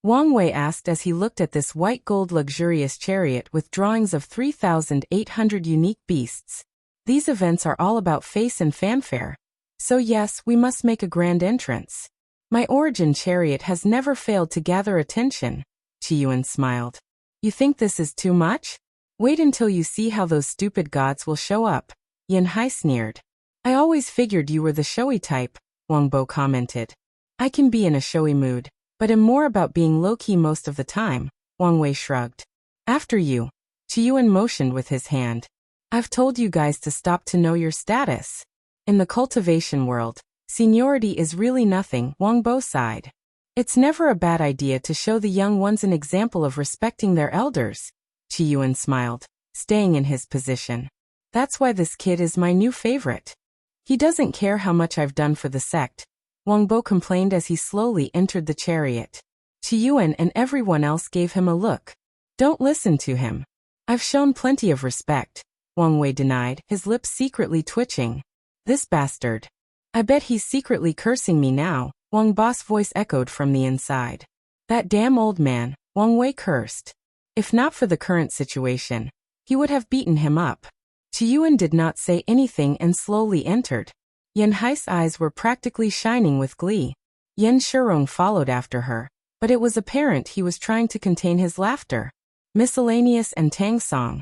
Wang Wei asked as he looked at this white gold luxurious chariot with drawings of 3,800 unique beasts. These events are all about face and fanfare. So yes, we must make a grand entrance. My origin chariot has never failed to gather attention. Qiyuan smiled. You think this is too much? Wait until you see how those stupid gods will show up. Yan Hai sneered. I always figured you were the showy type, Wang Bo commented. I can be in a showy mood, but am more about being low-key most of the time, Wang Wei shrugged. After you. Qiyuan motioned with his hand. I've told you guys to stop to know your status. In the cultivation world, seniority is really nothing, Wang Bo sighed. It's never a bad idea to show the young ones an example of respecting their elders. Qiyuan smiled, staying in his position. That's why this kid is my new favorite. He doesn't care how much I've done for the sect, Wang Bo complained as he slowly entered the chariot. Qiyuan and everyone else gave him a look. Don't listen to him. I've shown plenty of respect, Wang Wei denied, his lips secretly twitching. This bastard. I bet he's secretly cursing me now, Wang Bo's voice echoed from the inside. That damn old man, Wang Wei cursed. If not for the current situation, he would have beaten him up. Qiyuan did not say anything and slowly entered. Yan Hai's eyes were practically shining with glee. Yan Shirong followed after her, but it was apparent he was trying to contain his laughter. Miscellaneous and Tang Song,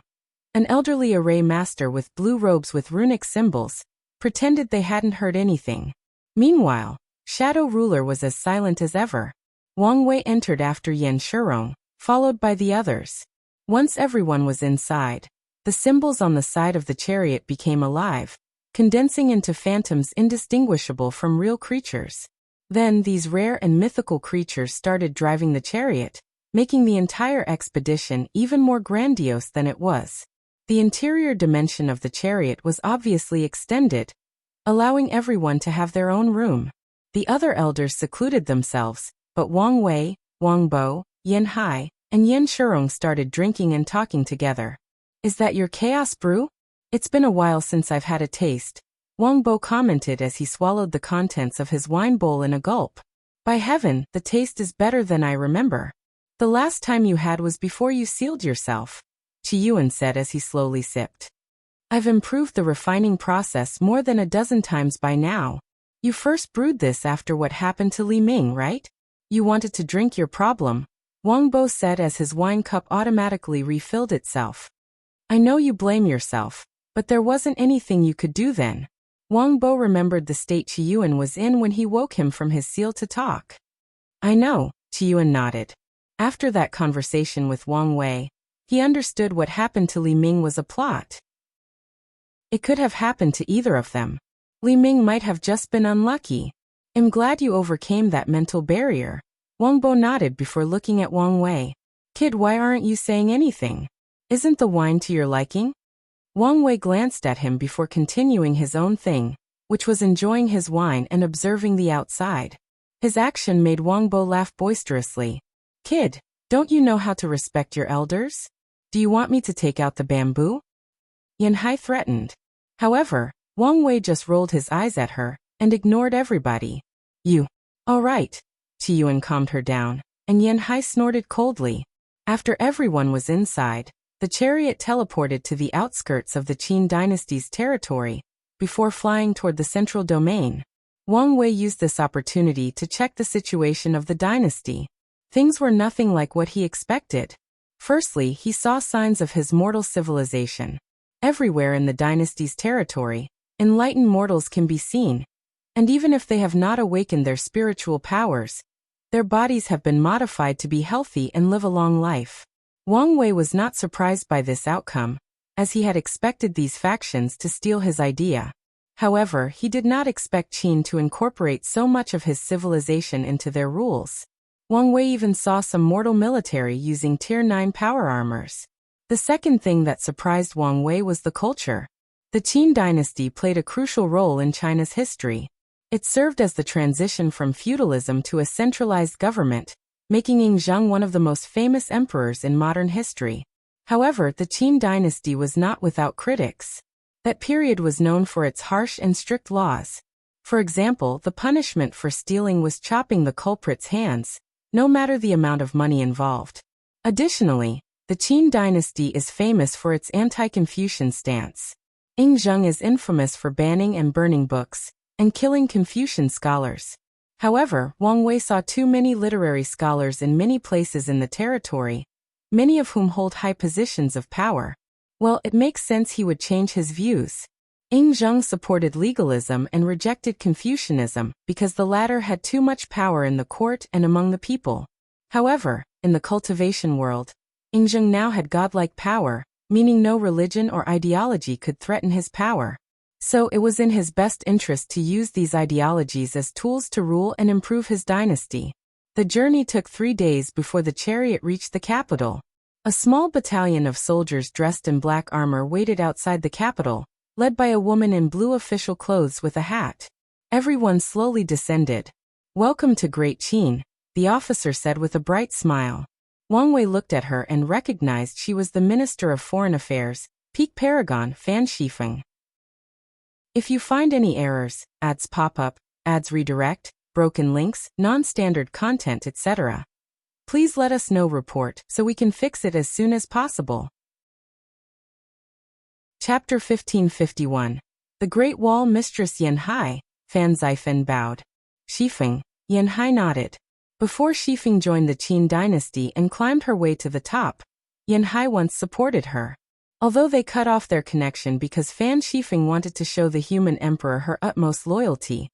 an elderly array master with blue robes with runic symbols, pretended they hadn't heard anything. Meanwhile, Shadow Ruler was as silent as ever. Wang Wei entered after Yan Shirong, followed by the others. Once everyone was inside, the symbols on the side of the chariot became alive, condensing into phantoms indistinguishable from real creatures. Then these rare and mythical creatures started driving the chariot, making the entire expedition even more grandiose than it was. The interior dimension of the chariot was obviously extended, allowing everyone to have their own room. The other elders secluded themselves, but Wang Wei, Wang Bo, Yan Hai, and Yan Shirong started drinking and talking together. Is that your chaos brew? It's been a while since I've had a taste, Wang Bo commented as he swallowed the contents of his wine bowl in a gulp. By heaven, the taste is better than I remember. The last time you had was before you sealed yourself, Qiyuan said as he slowly sipped. I've improved the refining process more than a dozen times by now. You first brewed this after what happened to Li Ming, right? You wanted to drink your problem, Wang Bo said as his wine cup automatically refilled itself. I know you blame yourself, but there wasn't anything you could do then. Wang Bo remembered the state Qiyuan was in when he woke him from his seal to talk. I know, Qiyuan nodded. After that conversation with Wang Wei, he understood what happened to Li Ming was a plot. It could have happened to either of them. Li Ming might have just been unlucky. I'm glad you overcame that mental barrier. Wang Bo nodded before looking at Wang Wei. Kid, why aren't you saying anything? Isn't the wine to your liking? Wang Wei glanced at him before continuing his own thing, which was enjoying his wine and observing the outside. His action made Wang Bo laugh boisterously. Kid, don't you know how to respect your elders? Do you want me to take out the bamboo? Yanhai threatened. However, Wang Wei just rolled his eyes at her and ignored everybody. You. All right. Qiyuan calmed her down, and Yanhai snorted coldly. After everyone was inside, the chariot teleported to the outskirts of the Qin dynasty's territory, before flying toward the central domain. Wang Wei used this opportunity to check the situation of the dynasty. Things were nothing like what he expected. Firstly, he saw signs of his mortal civilization. Everywhere in the dynasty's territory, enlightened mortals can be seen. And even if they have not awakened their spiritual powers, their bodies have been modified to be healthy and live a long life. Wang Wei was not surprised by this outcome, as he had expected these factions to steal his idea. However, he did not expect Qin to incorporate so much of his civilization into their rules. Wang Wei even saw some mortal military using Tier 9 power armors. The second thing that surprised Wang Wei was the culture. The Qin dynasty played a crucial role in China's history. It served as the transition from feudalism to a centralized government, making Yingzheng one of the most famous emperors in modern history. However, the Qin dynasty was not without critics. That period was known for its harsh and strict laws. For example, the punishment for stealing was chopping the culprit's hands, no matter the amount of money involved. Additionally, the Qin dynasty is famous for its anti-Confucian stance. Yingzheng is infamous for banning and burning books, and killing Confucian scholars. However, Wang Wei saw too many literary scholars in many places in the territory, many of whom hold high positions of power. Well, it makes sense he would change his views. Yingzheng supported legalism and rejected Confucianism because the latter had too much power in the court and among the people. However, in the cultivation world, Yingzheng now had godlike power, meaning no religion or ideology could threaten his power. So it was in his best interest to use these ideologies as tools to rule and improve his dynasty. The journey took 3 days before the chariot reached the capital. A small battalion of soldiers dressed in black armor waited outside the capital, led by a woman in blue official clothes with a hat. Everyone slowly descended. Welcome to Great Qin, the officer said with a bright smile. Wang Wei looked at her and recognized she was the Minister of Foreign Affairs, Peak Paragon Fan Shifeng. If you find any errors, ads pop up, ads redirect, broken links, non-standard content, etc., please let us know. Report so we can fix it as soon as possible. Chapter 1551. The Great Wall Mistress Yanhai. Fan Zaifen bowed. Shifeng. Yanhai nodded. Before Shifeng joined the Qin dynasty and climbed her way to the top, Yanhai once supported her. Although they cut off their connection because Fan Shifeng wanted to show the human emperor her utmost loyalty,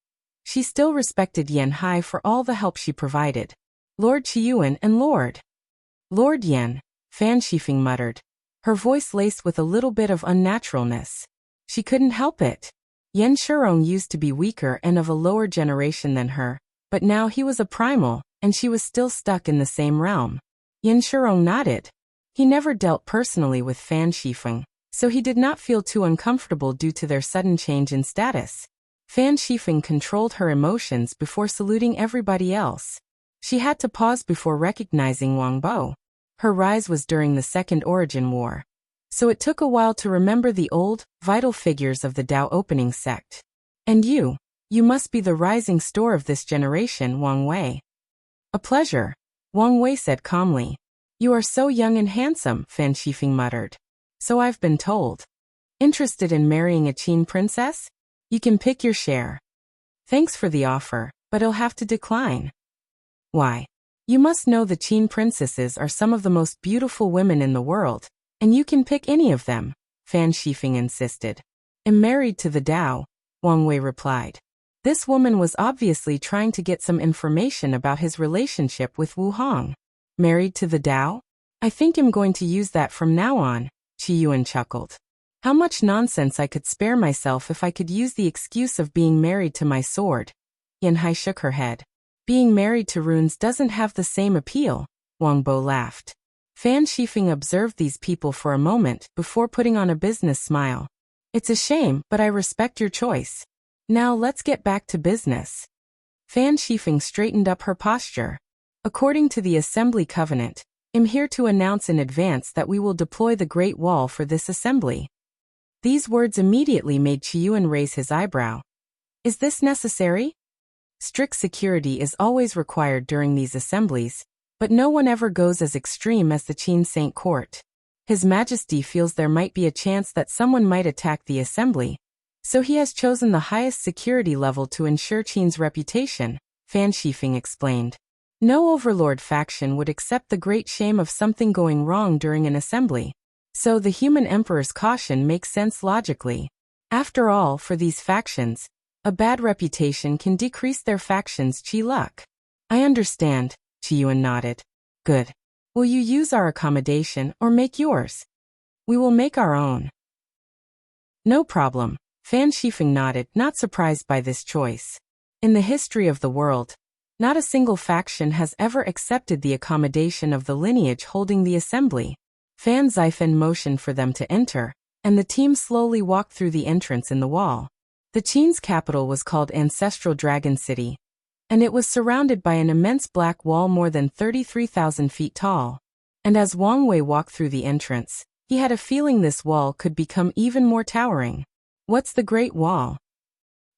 she still respected Yanhai for all the help she provided. Lord Qiyuan and Lord Yan, Fan Shifeng muttered, her voice laced with a little bit of unnaturalness. She couldn't help it. Yan Shurong used to be weaker and of a lower generation than her, but now he was a primal, and she was still stuck in the same realm. Yan Shurong nodded. He never dealt personally with Fan Shifeng, so he did not feel too uncomfortable due to their sudden change in status. Fan Shifeng controlled her emotions before saluting everybody else. She had to pause before recognizing Wang Bo. Her rise was during the Second Origin War. so it took a while to remember the old, vital figures of the Tao opening sect. And you must be the rising star of this generation, Wang Wei. A pleasure, Wang Wei said calmly. You are so young and handsome, Fan Shifeng muttered. So I've been told. Interested in marrying a Qin princess? You can pick your share. Thanks for the offer, but I'll have to decline. Why? You must know the Qin princesses are some of the most beautiful women in the world, and you can pick any of them, Fan Shifeng insisted. I'm married to the Tao, Wang Wei replied. This woman was obviously trying to get some information about his relationship with Wu Hong. Married to the Tao? I think I'm going to use that from now on, Qi Yuan chuckled. How much nonsense I could spare myself if I could use the excuse of being married to my sword. Yanhai shook her head. Being married to runes doesn't have the same appeal, Wang Bo laughed. Fan Shifeng observed these people for a moment before putting on a business smile. It's a shame, but I respect your choice. Now let's get back to business. Fan Shifeng straightened up her posture. According to the Assembly Covenant, I'm here to announce in advance that we will deploy the Great Wall for this assembly. These words immediately made Qi Yuan raise his eyebrow. Is this necessary? Strict security is always required during these assemblies, but no one ever goes as extreme as the Qin Saint Court. His Majesty feels there might be a chance that someone might attack the assembly, so he has chosen the highest security level to ensure Qin's reputation, Fan Shifeng explained. No overlord faction would accept the great shame of something going wrong during an assembly, so the human emperor's caution makes sense logically. After all, for these factions, a bad reputation can decrease their faction's Qi luck. I understand, Qi Yuan nodded. Good. Will you use our accommodation or make yours? We will make our own. No problem, Fan Shifeng nodded, not surprised by this choice. In the history of the world, not a single faction has ever accepted the accommodation of the lineage holding the assembly. Fan Xifen motioned for them to enter, and the team slowly walked through the entrance in the wall. The Qin's capital was called Ancestral Dragon City, and it was surrounded by an immense black wall more than 33,000 feet tall. And as Wang Wei walked through the entrance, he had a feeling this wall could become even more towering. What's the Great Wall?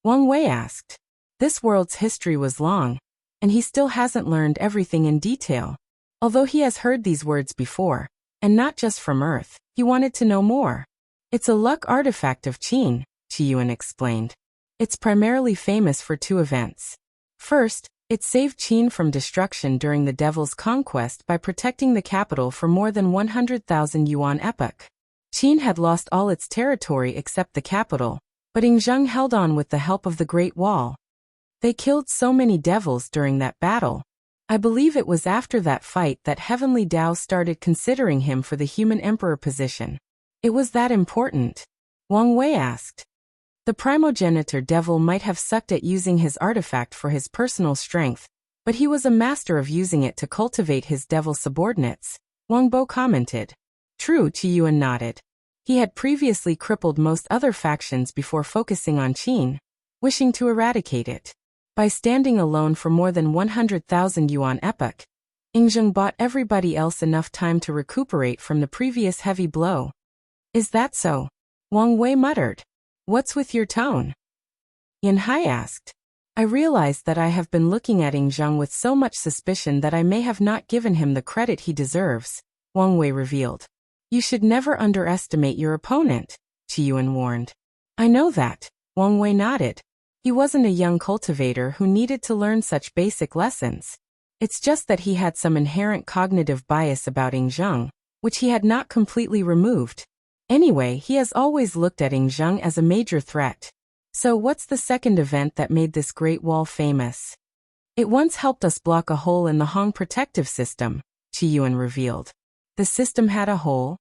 Wang Wei asked. This world's history was long, and he still hasn't learned everything in detail. Although he has heard these words before, and not just from Earth, he wanted to know more. It's a luck artifact of Qin, Qi Yuan explained. It's primarily famous for two events. First, it saved Qin from destruction during the Devil's Conquest by protecting the capital for more than 100,000 yuan epoch. Qin had lost all its territory except the capital, but Yingzheng held on with the help of the Great Wall. They killed so many devils during that battle. I believe it was after that fight that Heavenly Tao started considering him for the human emperor position. It was that important? Wang Wei asked. The primogenitor devil might have sucked at using his artifact for his personal strength, but he was a master of using it to cultivate his devil subordinates, Wang Bo commented. True, Qi Yuan nodded. He had previously crippled most other factions before focusing on Qin, wishing to eradicate it. By standing alone for more than 100,000 yuan epoch, Yingzheng bought everybody else enough time to recuperate from the previous heavy blow. Is that so? Wang Wei muttered. What's with your tone? Yanhai asked. I realized that I have been looking at Yingzheng with so much suspicion that I may have not given him the credit he deserves, Wang Wei revealed. You should never underestimate your opponent, Qi Yuan warned. I know that, Wang Wei nodded. He wasn't a young cultivator who needed to learn such basic lessons. It's just that he had some inherent cognitive bias about Yingzheng, which he had not completely removed. Anyway, he has always looked at Yingzheng as a major threat. So what's the second event that made this Great Wall famous? It once helped us block a hole in the Hong protective system, Qi Yuan revealed. The system had a hole?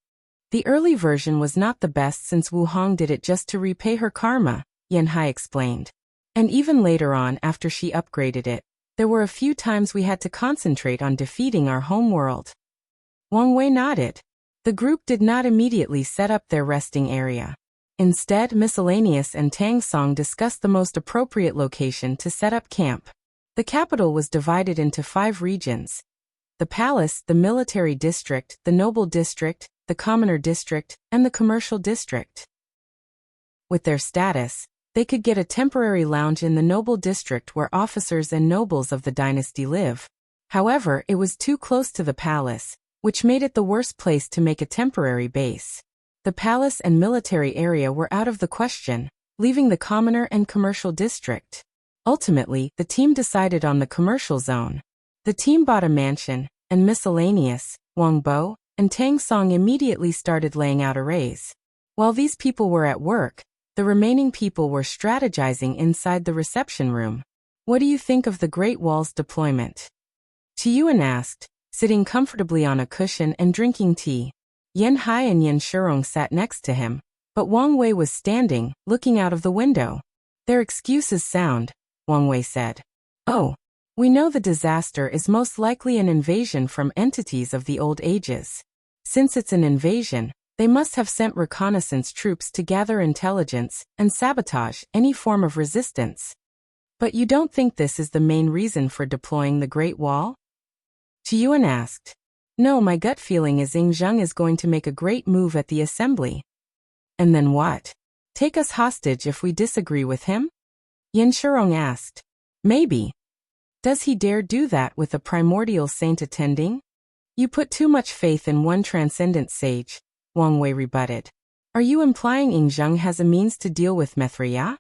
The early version was not the best since Wu Hong did it just to repay her karma, Yanhai explained. And even later on, after she upgraded it, there were a few times we had to concentrate on defeating our home world. Wang Wei nodded. The group did not immediately set up their resting area. Instead, Miscellaneous and Tang Song discussed the most appropriate location to set up camp. The capital was divided into 5 regions: the palace, the military district, the noble district, the commoner district, and the commercial district. With their status, they could get a temporary lounge in the noble district where officers and nobles of the dynasty live. However, it was too close to the palace, which made it the worst place to make a temporary base. The palace and military area were out of the question, leaving the commoner and commercial district. Ultimately, the team decided on the commercial zone. The team bought a mansion, and miscellaneous, Wang Bo, and Tang Song immediately started laying out arrays. While these people were at work, the remaining people were strategizing inside the reception room. What do you think of the Great Wall's deployment? Qiyuan asked, sitting comfortably on a cushion and drinking tea. Yan Hai and Yan Shirong sat next to him, but Wang Wei was standing, looking out of the window. Their excuses sound, Wang Wei said. Oh, we know the disaster is most likely an invasion from entities of the old ages. Since it's an invasion, they must have sent reconnaissance troops to gather intelligence and sabotage any form of resistance. But you don't think this is the main reason for deploying the Great Wall? Qiyuan asked. No, my gut feeling is Ying Zheng is going to make a great move at the assembly. And then what? Take us hostage if we disagree with him? Yan Shirong asked. Maybe. Does he dare do that with a primordial saint attending? You put too much faith in one transcendent sage, Wang Wei rebutted. Are you implying Ying Zheng has a means to deal with Mithriya?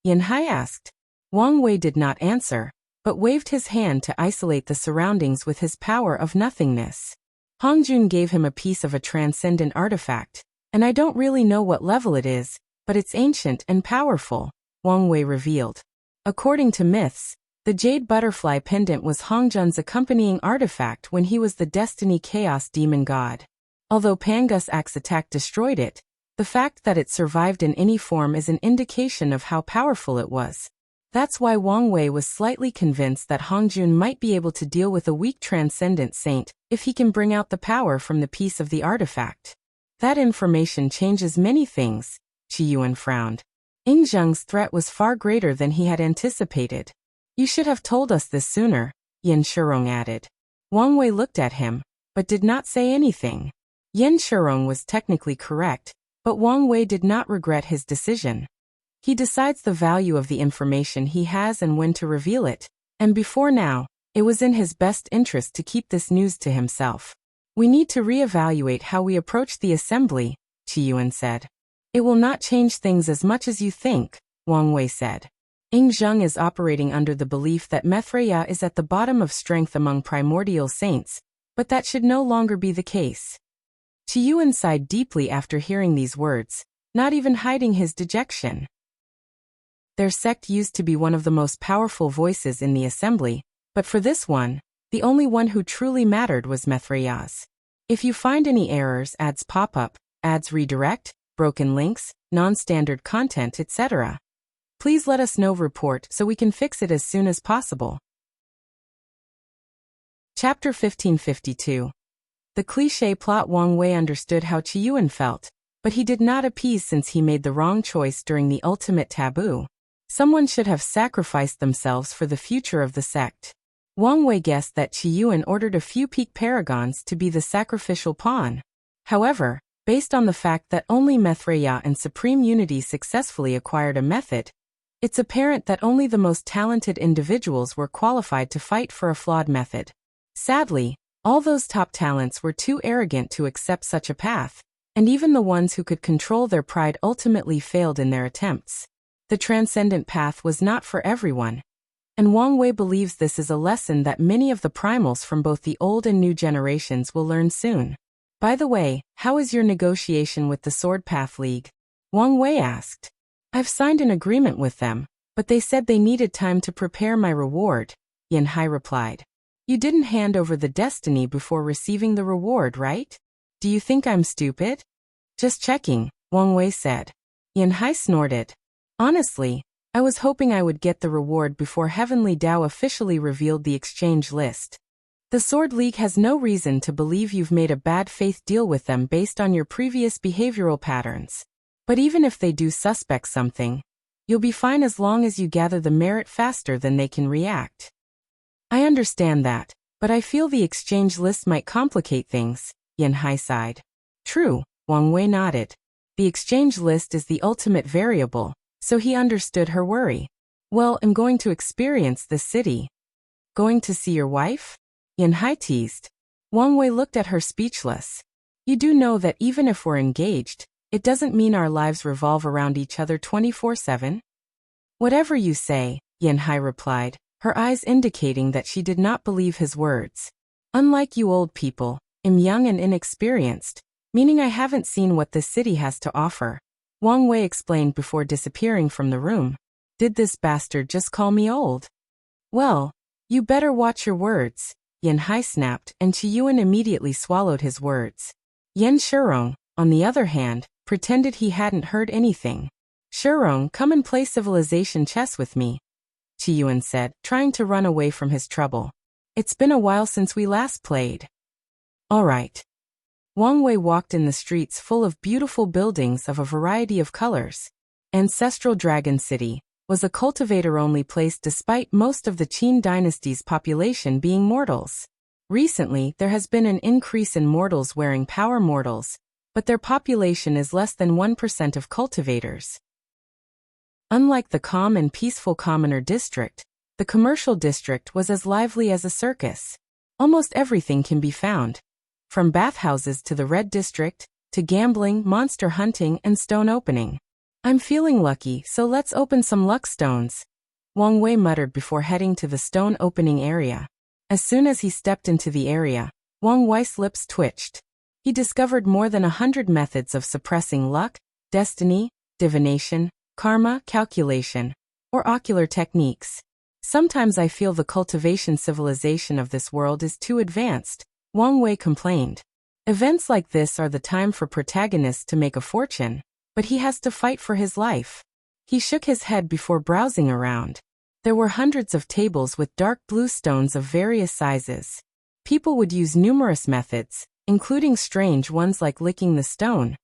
Yan Hai asked. Wang Wei did not answer, but waved his hand to isolate the surroundings with his power of nothingness. Hongjun gave him a piece of a transcendent artifact, and I don't really know what level it is, but it's ancient and powerful, Wang Wei revealed. According to myths, the jade butterfly pendant was Hongjun's accompanying artifact when he was the Destiny Chaos Demon God. Although Pangus Axe attack destroyed it, the fact that it survived in any form is an indication of how powerful it was. That's why Wang Wei was slightly convinced that Hongjun might be able to deal with a weak transcendent saint if he can bring out the power from the piece of the artifact. That information changes many things, Qiyuan frowned. Ying Zheng's threat was far greater than he had anticipated. You should have told us this sooner, Yan Shirong added. Wang Wei looked at him, but did not say anything. Yan Shirong was technically correct, but Wang Wei did not regret his decision. He decides the value of the information he has and when to reveal it, and before now, it was in his best interest to keep this news to himself. We need to reevaluate how we approach the assembly, Qiyuan said. It will not change things as much as you think, Wang Wei said. Ying Zheng is operating under the belief that Mithriya is at the bottom of strength among primordial saints, but that should no longer be the case. Qiyuan sighed deeply after hearing these words, not even hiding his dejection. Their sect used to be one of the most powerful voices in the assembly, but for this one, the only one who truly mattered was Mithriya's. If you find any errors, ads pop up, ads redirect, broken links, non-standard content, etc., please let us know. Report so we can fix it as soon as possible. Chapter 1552. The Cliche plot. Wang Wei understood how Qiyuan felt, but he did not appease since he made the wrong choice during the ultimate taboo. Someone should have sacrificed themselves for the future of the sect. Wang Wei guessed that Qiyuan ordered a few peak paragons to be the sacrificial pawn. However, based on the fact that only Mithriya and Supreme Unity successfully acquired a method, it's apparent that only the most talented individuals were qualified to fight for a flawed method. Sadly, all those top talents were too arrogant to accept such a path, and even the ones who could control their pride ultimately failed in their attempts. The transcendent path was not for everyone, and Wang Wei believes this is a lesson that many of the primals from both the old and new generations will learn soon. By the way, how is your negotiation with the Sword Path League? Wang Wei asked. I've signed an agreement with them, but they said they needed time to prepare my reward, Yan Hai replied. You didn't hand over the destiny before receiving the reward, right? Do you think I'm stupid? Just checking, Wang Wei said. Yan Hai snorted. Honestly, I was hoping I would get the reward before Heavenly Tao officially revealed the exchange list. The Sword League has no reason to believe you've made a bad faith deal with them based on your previous behavioral patterns. But even if they do suspect something, you'll be fine as long as you gather the merit faster than they can react. I understand that, but I feel the exchange list might complicate things, Yan Hai sighed. True, Wang Wei nodded. The exchange list is the ultimate variable, so he understood her worry. Well, I'm going to experience this city. Going to see your wife? Yan Hai teased. Wang Wei looked at her speechless. You do know that even if we're engaged, it doesn't mean our lives revolve around each other 24/7? Whatever you say, Yan Hai replied, her eyes indicating that she did not believe his words. Unlike you old people, I'm young and inexperienced, meaning I haven't seen what this city has to offer. Wang Wei explained before disappearing from the room. Did this bastard just call me old? Well, you better watch your words, Yan Hai snapped, and Qiyuan immediately swallowed his words. Yan Shirong, on the other hand, pretended he hadn't heard anything. Shirong, come and play civilization chess with me, Qiyuan said, trying to run away from his trouble. It's been a while since we last played. All right. Wang Wei walked in the streets full of beautiful buildings of a variety of colors. Ancestral Dragon City was a cultivator-only place despite most of the Qin dynasty's population being mortals. Recently, there has been an increase in mortals wearing power mortals, but their population is less than 1% of cultivators. Unlike the calm and peaceful commoner district, the commercial district was as lively as a circus. Almost everything can be found, from bathhouses to the red district, to gambling, monster hunting, and stone opening. I'm feeling lucky, so let's open some luck stones, Wang Wei muttered before heading to the stone opening area. As soon as he stepped into the area, Wang Wei's lips twitched. He discovered more than 100 methods of suppressing luck, destiny, divination, karma, calculation, or ocular techniques. Sometimes I feel the cultivation civilization of this world is too advanced, Wang Wei complained. Events like this are the time for protagonists to make a fortune, but he has to fight for his life. He shook his head before browsing around. There were hundreds of tables with dark blue stones of various sizes. People would use numerous methods, including strange ones like licking the stone,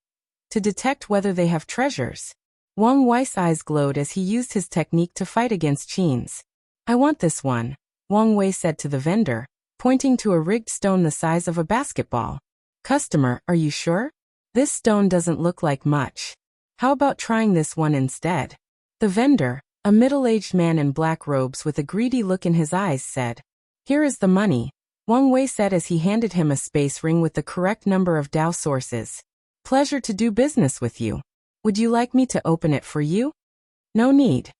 to detect whether they have treasures. Wang Wei's eyes glowed as he used his technique to fight against Qin's. I want this one, Wang Wei said to the vendor, pointing to a rigged stone the size of a basketball. Customer, are you sure? This stone doesn't look like much. How about trying this one instead? The vendor, a middle-aged man in black robes with a greedy look in his eyes, said. Here is the money, Wang Wei said as he handed him a space ring with the correct number of Dao sources. Pleasure to do business with you. Would you like me to open it for you? No need.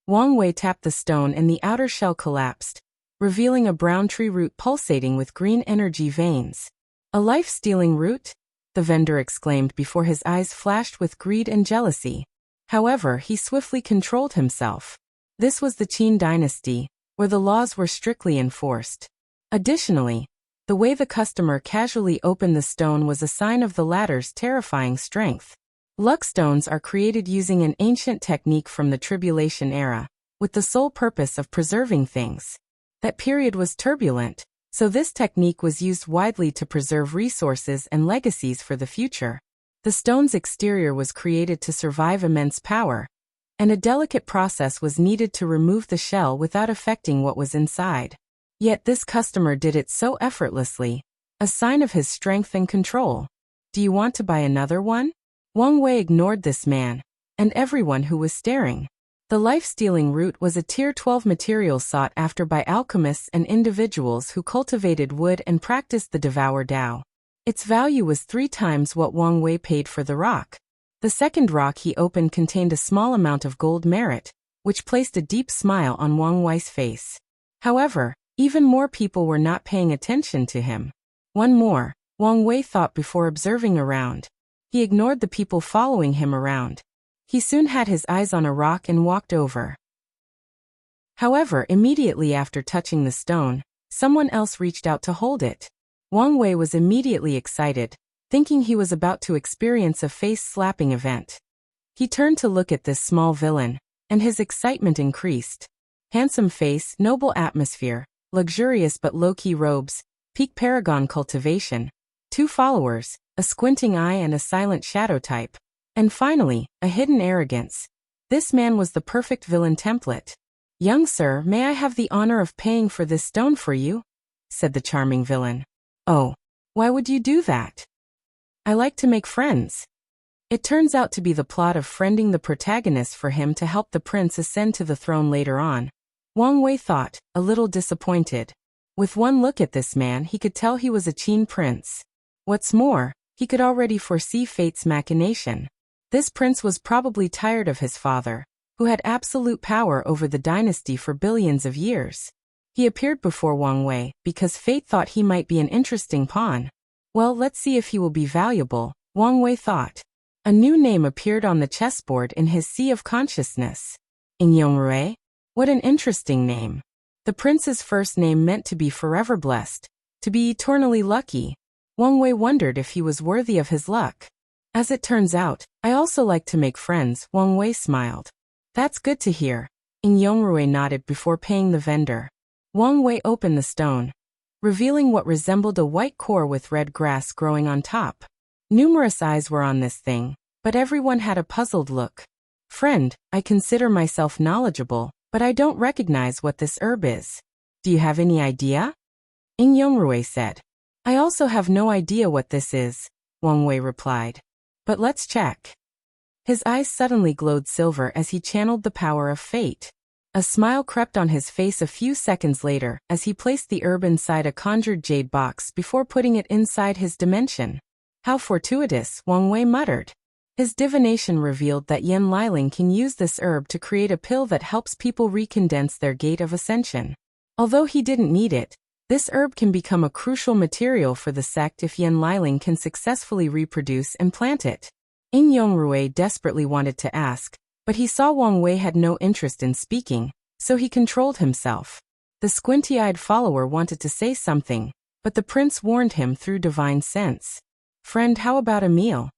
Wang Wei tapped the stone and the outer shell collapsed, revealing a brown tree root pulsating with green energy veins. A life-stealing root? The vendor exclaimed before his eyes flashed with greed and jealousy. However, he swiftly controlled himself. This was the Qin dynasty, where the laws were strictly enforced. Additionally, the way the customer casually opened the stone was a sign of the latter's terrifying strength. Luck stones are created using an ancient technique from the Tribulation era, with the sole purpose of preserving things. That period was turbulent, so this technique was used widely to preserve resources and legacies for the future. The stone's exterior was created to survive immense power, and a delicate process was needed to remove the shell without affecting what was inside. Yet this customer did it so effortlessly, a sign of his strength and control. Do you want to buy another one? Wang Wei ignored this man, and everyone who was staring. The life-stealing root was a Tier 12 material sought after by alchemists and individuals who cultivated wood and practiced the Devour Dao. Its value was 3 times what Wang Wei paid for the rock. The second rock he opened contained a small amount of gold merit, which placed a deep smile on Wang Wei's face. However, even more people were not paying attention to him. One more, Wang Wei thought before observing around. He ignored the people following him around. He soon had his eyes on a rock and walked over. However, immediately after touching the stone, someone else reached out to hold it. Wang Wei was immediately excited, thinking he was about to experience a face-slapping event. He turned to look at this small villain, and his excitement increased. Handsome face, noble atmosphere, luxurious but low-key robes, peak paragon cultivation, 2 followers, a squinting eye and a silent shadow type. And finally, a hidden arrogance. This man was the perfect villain template. Young sir, may I have the honor of paying for this stone for you? Said the charming villain. Oh, why would you do that? I like to make friends. It turns out to be the plot of friending the protagonist for him to help the prince ascend to the throne later on. Wang Wei thought, a little disappointed. With one look at this man, he could tell he was a Qin prince. What's more, he could already foresee fate's machination. This prince was probably tired of his father, who had absolute power over the dynasty for billions of years. He appeared before Wang Wei because fate thought he might be an interesting pawn. Well, let's see if he will be valuable, Wang Wei thought. A new name appeared on the chessboard in his sea of consciousness. Yongrui? What an interesting name. The prince's first name meant to be forever blessed, to be eternally lucky. Wang Wei wondered if he was worthy of his luck. As it turns out, I also like to make friends, Wang Wei smiled. That's good to hear. Yongrui nodded before paying the vendor. Wang Wei opened the stone, revealing what resembled a white core with red grass growing on top. Numerous eyes were on this thing, but everyone had a puzzled look. Friend, I consider myself knowledgeable, but I don't recognize what this herb is. Do you have any idea? Yongrui said. I also have no idea what this is, Wang Wei replied. But let's check. His eyes suddenly glowed silver as he channeled the power of fate. A smile crept on his face a few seconds later as he placed the herb inside a conjured jade box before putting it inside his dimension. How fortuitous, Wang Wei muttered. His divination revealed that Yan Liling can use this herb to create a pill that helps people recondense their gate of ascension. Although he didn't need it, this herb can become a crucial material for the sect if Yan Liling can successfully reproduce and plant it. Yongrui desperately wanted to ask, but he saw Wang Wei had no interest in speaking, so he controlled himself. The squinty-eyed follower wanted to say something, but the prince warned him through divine sense. Friend, how about a meal?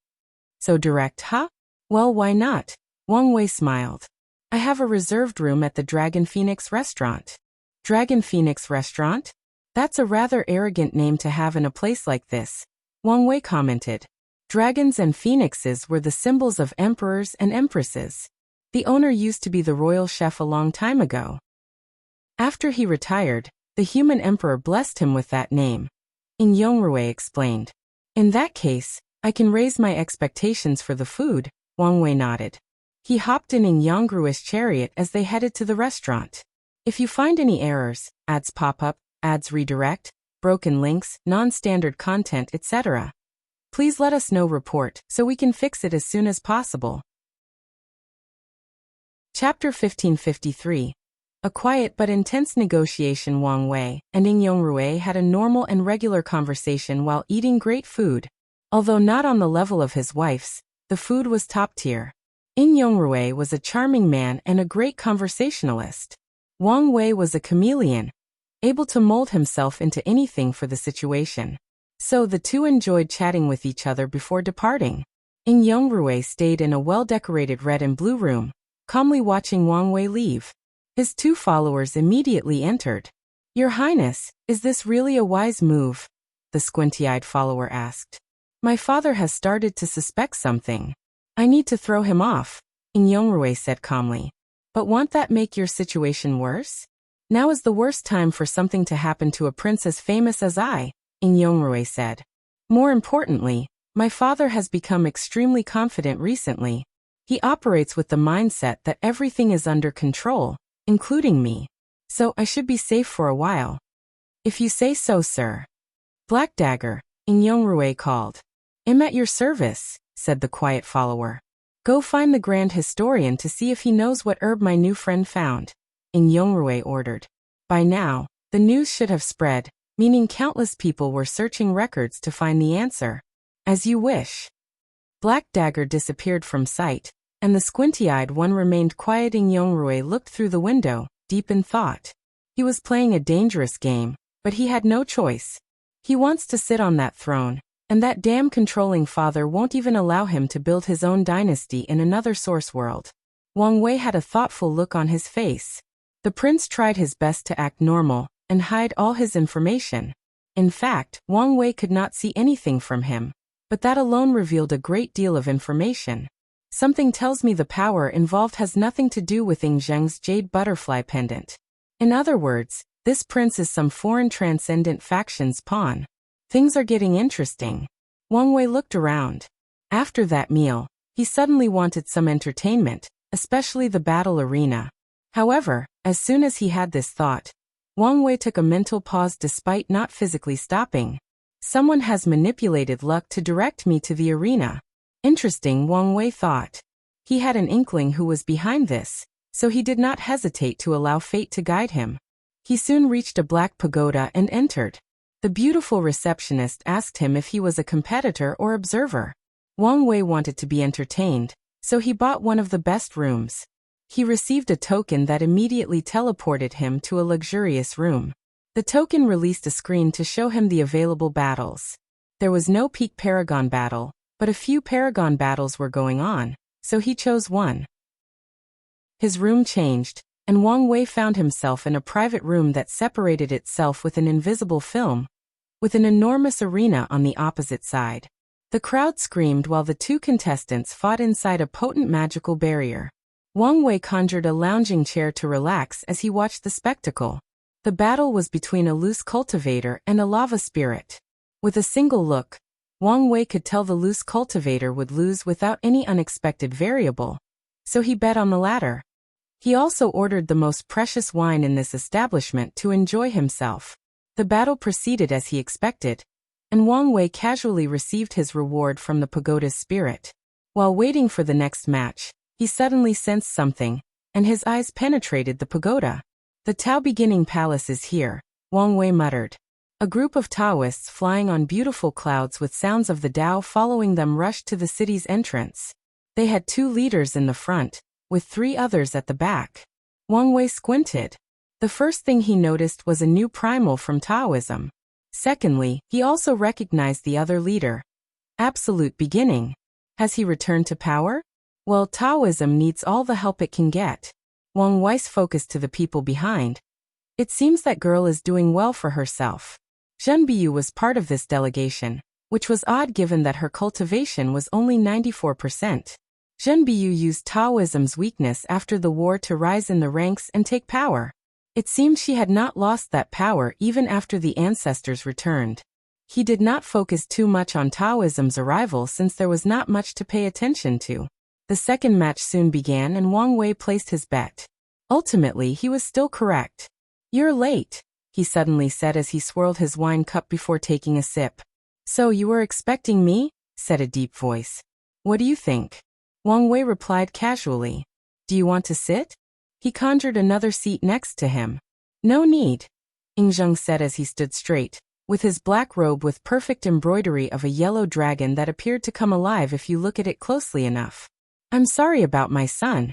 So direct, huh? Well, why not? Wang Wei smiled. I have a reserved room at the Dragon Phoenix restaurant. Dragon Phoenix restaurant? That's a rather arrogant name to have in a place like this, Wang Wei commented. Dragons and phoenixes were the symbols of emperors and empresses. The owner used to be the royal chef a long time ago. After he retired, the human emperor blessed him with that name. Yongrui explained. In that case, I can raise my expectations for the food, Wang Wei nodded. He hopped in Yongrui's chariot as they headed to the restaurant. If you find any errors, ads pop up, ads redirect, broken links, non-standard content, etc., please let us know report so we can fix it as soon as possible. Chapter 1553. A quiet but intense negotiation. Wang Wei and Yongrui had a normal and regular conversation while eating great food. Although not on the level of his wife's, the food was top tier. Yongrui was a charming man and a great conversationalist. Wang Wei was a chameleon, able to mold himself into anything for the situation. So the two enjoyed chatting with each other before departing. Yongrui stayed in a well-decorated red and blue room, calmly watching Wang Wei leave. His two followers immediately entered. Your Highness, is this really a wise move? The squinty-eyed follower asked. My father has started to suspect something. I need to throw him off, Yongrui said calmly. But won't that make your situation worse? Now is the worst time for something to happen to a prince as famous as I, Yongrui said. More importantly, my father has become extremely confident recently. He operates with the mindset that everything is under control, including me. So I should be safe for a while. If you say so, sir. Black Dagger, Yongrui called. I'm at your service, said the quiet follower. Go find the Grand Historian to see if he knows what herb my new friend found, Yongrui ordered. By now, the news should have spread, meaning countless people were searching records to find the answer. As you wish. Black Dagger disappeared from sight, and the squinty-eyed one remained quiet. Yongrui looked through the window, deep in thought. He was playing a dangerous game, but he had no choice. He wants to sit on that throne, and that damn controlling father won't even allow him to build his own dynasty in another source world. Wang Wei had a thoughtful look on his face. The prince tried his best to act normal and hide all his information. In fact, Wang Wei could not see anything from him, but that alone revealed a great deal of information. Something tells me the power involved has nothing to do with Ying Zheng's jade butterfly pendant. In other words, this prince is some foreign transcendent faction's pawn. Things are getting interesting. Wang Wei looked around. After that meal, he suddenly wanted some entertainment, especially the battle arena. However, as soon as he had this thought, Wang Wei took a mental pause despite not physically stopping. Someone has manipulated luck to direct me to the arena. Interesting, Wang Wei thought. He had an inkling who was behind this, so he did not hesitate to allow fate to guide him. He soon reached a black pagoda and entered. The beautiful receptionist asked him if he was a competitor or observer. Wang Wei wanted to be entertained, so he bought one of the best rooms. He received a token that immediately teleported him to a luxurious room. The token released a screen to show him the available battles. There was no peak Paragon battle, but a few Paragon battles were going on, so he chose one. His room changed, and Wang Wei found himself in a private room that separated itself with an invisible film, with an enormous arena on the opposite side. The crowd screamed while the two contestants fought inside a potent magical barrier. Wang Wei conjured a lounging chair to relax as he watched the spectacle. The battle was between a loose cultivator and a lava spirit. With a single look, Wang Wei could tell the loose cultivator would lose without any unexpected variable, so he bet on the latter. He also ordered the most precious wine in this establishment to enjoy himself. The battle proceeded as he expected, and Wang Wei casually received his reward from the pagoda's spirit. While waiting for the next match, he suddenly sensed something, and his eyes penetrated the pagoda. The Tao beginning palace is here, Wang Wei muttered. A group of Taoists flying on beautiful clouds with sounds of the Tao following them rushed to the city's entrance. They had 2 leaders in the front, with 3 others at the back. Wang Wei squinted. The first thing he noticed was a new primal from Taoism. Secondly, he also recognized the other leader. Absolute beginning. Has he returned to power? Well, Taoism needs all the help it can get. Wang Wei's focused to the people behind. It seems that girl is doing well for herself. Zhen Biyu was part of this delegation, which was odd given that her cultivation was only 94%. Zhen Biyu used Taoism's weakness after the war to rise in the ranks and take power. It seemed she had not lost that power even after the ancestors returned. He did not focus too much on Taoism's arrival since there was not much to pay attention to. The second match soon began and Wang Wei placed his bet. Ultimately, he was still correct. "You're late," he suddenly said as he swirled his wine cup before taking a sip. "So you were expecting me?" said a deep voice. "What do you think?" Wang Wei replied casually. "Do you want to sit?" He conjured another seat next to him. "No need," Yingzheng said as he stood straight, with his black robe with perfect embroidery of a yellow dragon that appeared to come alive if you look at it closely enough. "I'm sorry about my son,"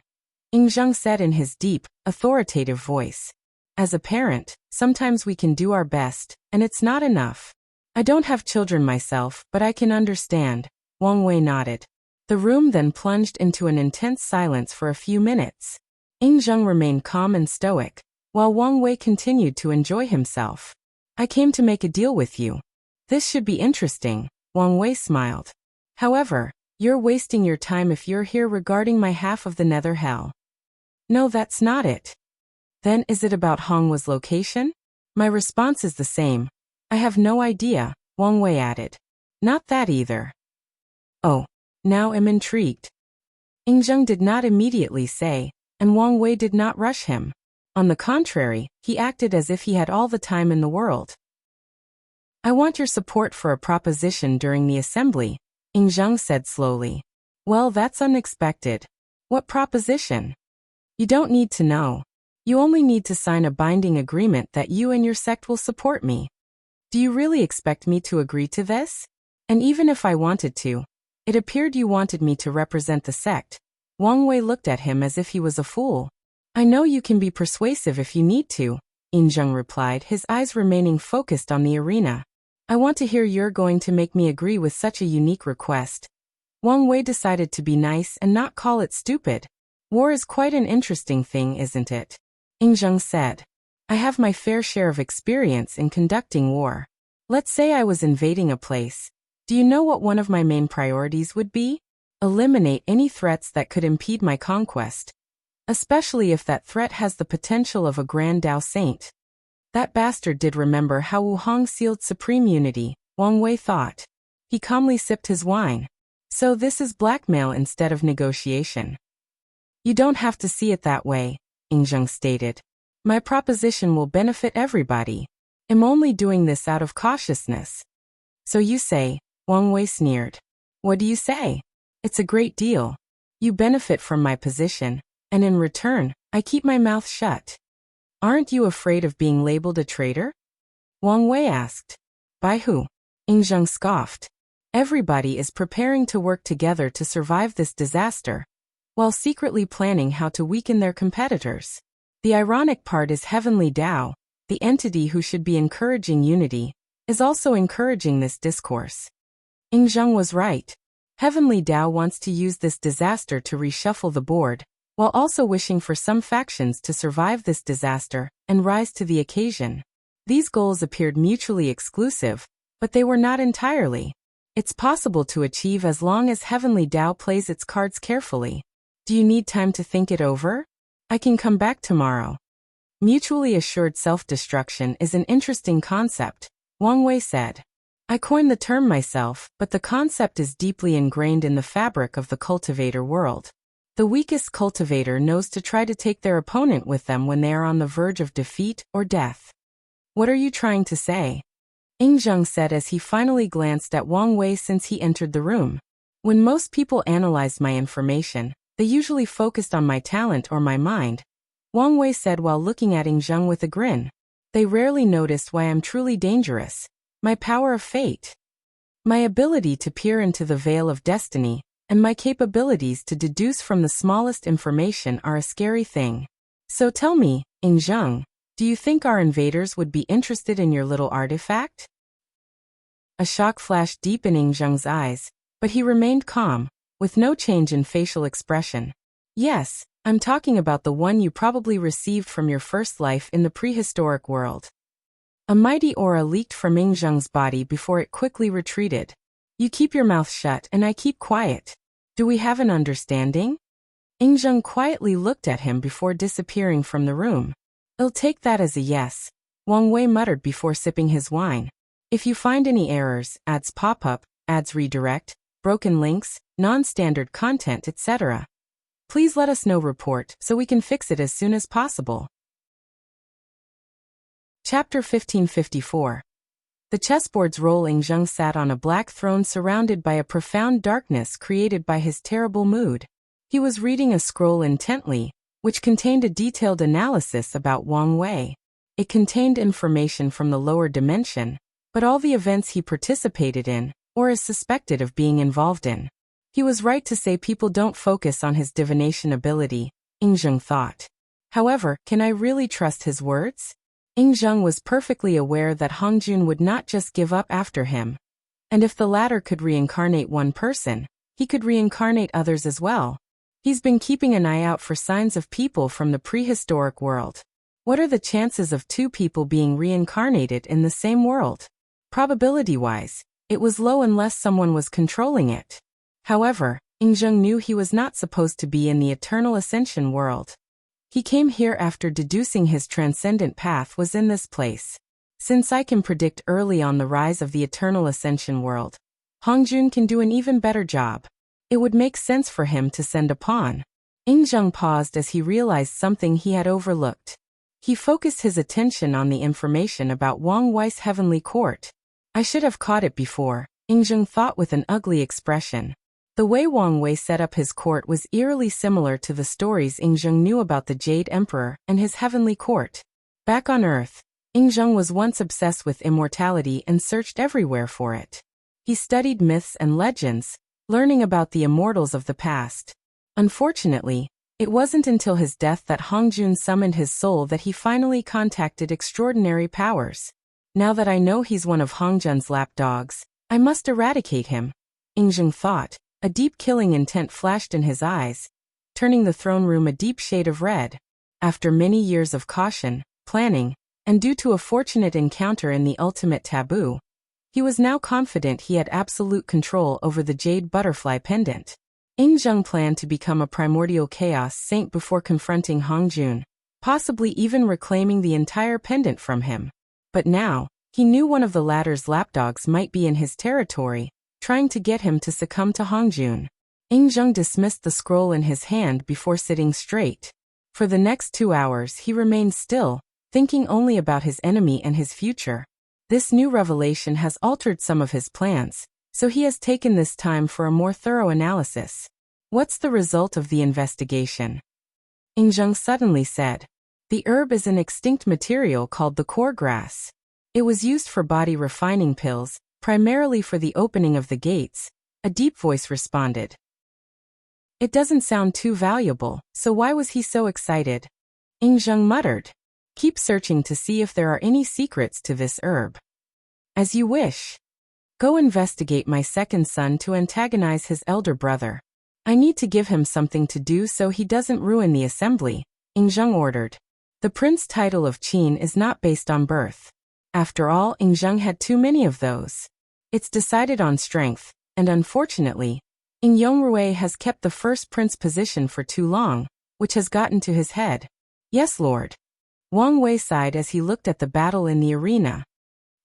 Yingzheng said in his deep, authoritative voice. "As a parent, sometimes we can do our best, and it's not enough. I don't have children myself, but I can understand," Wang Wei nodded. The room then plunged into an intense silence for a few minutes. Yingzheng remained calm and stoic, while Wang Wei continued to enjoy himself. "I came to make a deal with you. This should be interesting," Wang Wei smiled. "However, you're wasting your time if you're here regarding my half of the nether hell." "No, that's not it." "Then is it about Hongwa's location?" "My response is the same. I have no idea," Wang Wei added. "Not that either." "Oh, now I'm intrigued." Yingzheng did not immediately say, and Wang Wei did not rush him. On the contrary, he acted as if he had all the time in the world. "I want your support for a proposition during the assembly," Yingzheng said slowly. "Well, that's unexpected. What proposition?" "You don't need to know. You only need to sign a binding agreement that you and your sect will support me." "Do you really expect me to agree to this?" "And even if I wanted to, it appeared you wanted me to represent the sect." Wang Wei looked at him as if he was a fool. "I know you can be persuasive if you need to," Yingzheng replied, his eyes remaining focused on the arena. "I want to hear you're going to make me agree with such a unique request." Wang Wei decided to be nice and not call it stupid. "War is quite an interesting thing, isn't it?" Yingzheng said. "I have my fair share of experience in conducting war. Let's say I was invading a place. Do you know what one of my main priorities would be? Eliminate any threats that could impede my conquest. Especially if that threat has the potential of a grand Tao saint." That bastard did remember how Wu Hong sealed supreme unity, Wang Wei thought. He calmly sipped his wine. So this is blackmail instead of negotiation. You don't have to see it that way, Ingzheng stated. My proposition will benefit everybody. I'm only doing this out of cautiousness. So you say, Wang Wei sneered. What do you say? It's a great deal. You benefit from my position, and in return, I keep my mouth shut. Aren't you afraid of being labeled a traitor? Wang Wei asked. By who? Ingzheng scoffed. Everybody is preparing to work together to survive this disaster, while secretly planning how to weaken their competitors. The ironic part is Heavenly Tao, the entity who should be encouraging unity, is also encouraging this discourse. Ingzheng was right. Heavenly Tao wants to use this disaster to reshuffle the board, while also wishing for some factions to survive this disaster and rise to the occasion. These goals appeared mutually exclusive, but they were not entirely. It's possible to achieve as long as Heavenly Tao plays its cards carefully. Do you need time to think it over? I can come back tomorrow. Mutually assured self-destruction is an interesting concept, Wang Wei said. I coined the term myself, but the concept is deeply ingrained in the fabric of the cultivator world. The weakest cultivator knows to try to take their opponent with them when they are on the verge of defeat or death. What are you trying to say? Ingzheng said as he finally glanced at Wang Wei since he entered the room. When most people analyzed my information, they usually focused on my talent or my mind, Wang Wei said while looking at Ingzheng with a grin. They rarely noticed why I'm truly dangerous. My power of fate. My ability to peer into the veil of destiny, and my capabilities to deduce from the smallest information are a scary thing. So tell me, Ingzheng, do you think our invaders would be interested in your little artifact? A shock flashed deep in Ingzheng's eyes, but he remained calm, with no change in facial expression. Yes, I'm talking about the one you probably received from your first life in the prehistoric world. A mighty aura leaked from Ingzheng's body before it quickly retreated. You keep your mouth shut and I keep quiet. Do we have an understanding? Ingzheng quietly looked at him before disappearing from the room. I'll take that as a yes, Wang Wei muttered before sipping his wine. If you find any errors, ads pop up, ads redirect, broken links, non-standard content, etc., please let us know. Report so we can fix it as soon as possible. Chapter 1554. The chessboard's role. Ingzheng sat on a black throne surrounded by a profound darkness created by his terrible mood. He was reading a scroll intently, which contained a detailed analysis about Wang Wei. It contained information from the lower dimension, but all the events he participated in, or is suspected of being involved in. He was right to say people don't focus on his divination ability, Ingzheng thought. However, can I really trust his words? Ingzheng was perfectly aware that Hongjun would not just give up after him. And if the latter could reincarnate one person, he could reincarnate others as well. He's been keeping an eye out for signs of people from the prehistoric world. What are the chances of two people being reincarnated in the same world? Probability-wise, it was low unless someone was controlling it. However, Ingzheng knew he was not supposed to be in the eternal ascension world. He came here after deducing his transcendent path was in this place. Since I can predict early on the rise of the eternal ascension world, Hongjun can do an even better job. It would make sense for him to send a pawn. Ingzheng paused as he realized something he had overlooked. He focused his attention on the information about Wang Wei's heavenly court. I should have caught it before, Ingzheng thought with an ugly expression. The way Wang Wei set up his court was eerily similar to the stories Ingzheng knew about the Jade Emperor and his heavenly court. Back on Earth, Ingzheng was once obsessed with immortality and searched everywhere for it. He studied myths and legends, learning about the immortals of the past. Unfortunately, it wasn't until his death that Hongjun summoned his soul that he finally contacted extraordinary powers. Now that I know he's one of Hongjun's lapdogs, I must eradicate him, Ingzheng thought. A deep killing intent flashed in his eyes, turning the throne room a deep shade of red. After many years of caution, planning, and due to a fortunate encounter in the ultimate taboo, he was now confident he had absolute control over the jade butterfly pendant. Ingzheng planned to become a primordial chaos saint before confronting Hongjun, possibly even reclaiming the entire pendant from him. But now, he knew one of the latter's lapdogs might be in his territory, trying to get him to succumb to Hongjun. Ying dismissed the scroll in his hand before sitting straight. For the next 2 hours he remained still, thinking only about his enemy and his future. This new revelation has altered some of his plans, so he has taken this time for a more thorough analysis. What's the result of the investigation? Ying suddenly said. The herb is an extinct material called the core grass. It was used for body refining pills, primarily for the opening of the gates, a deep voice responded. It doesn't sound too valuable, so why was he so excited? Ying muttered. Keep searching to see if there are any secrets to this herb. As you wish. Go investigate my second son to antagonize his elder brother. I need to give him something to do so he doesn't ruin the assembly, Ying ordered. The prince title of Qin is not based on birth. After all, Ying had too many of those. It's decided on strength, and unfortunately, Ying Rui has kept the first prince position for too long, which has gotten to his head. Yes, Lord. Wang Wei sighed as he looked at the battle in the arena.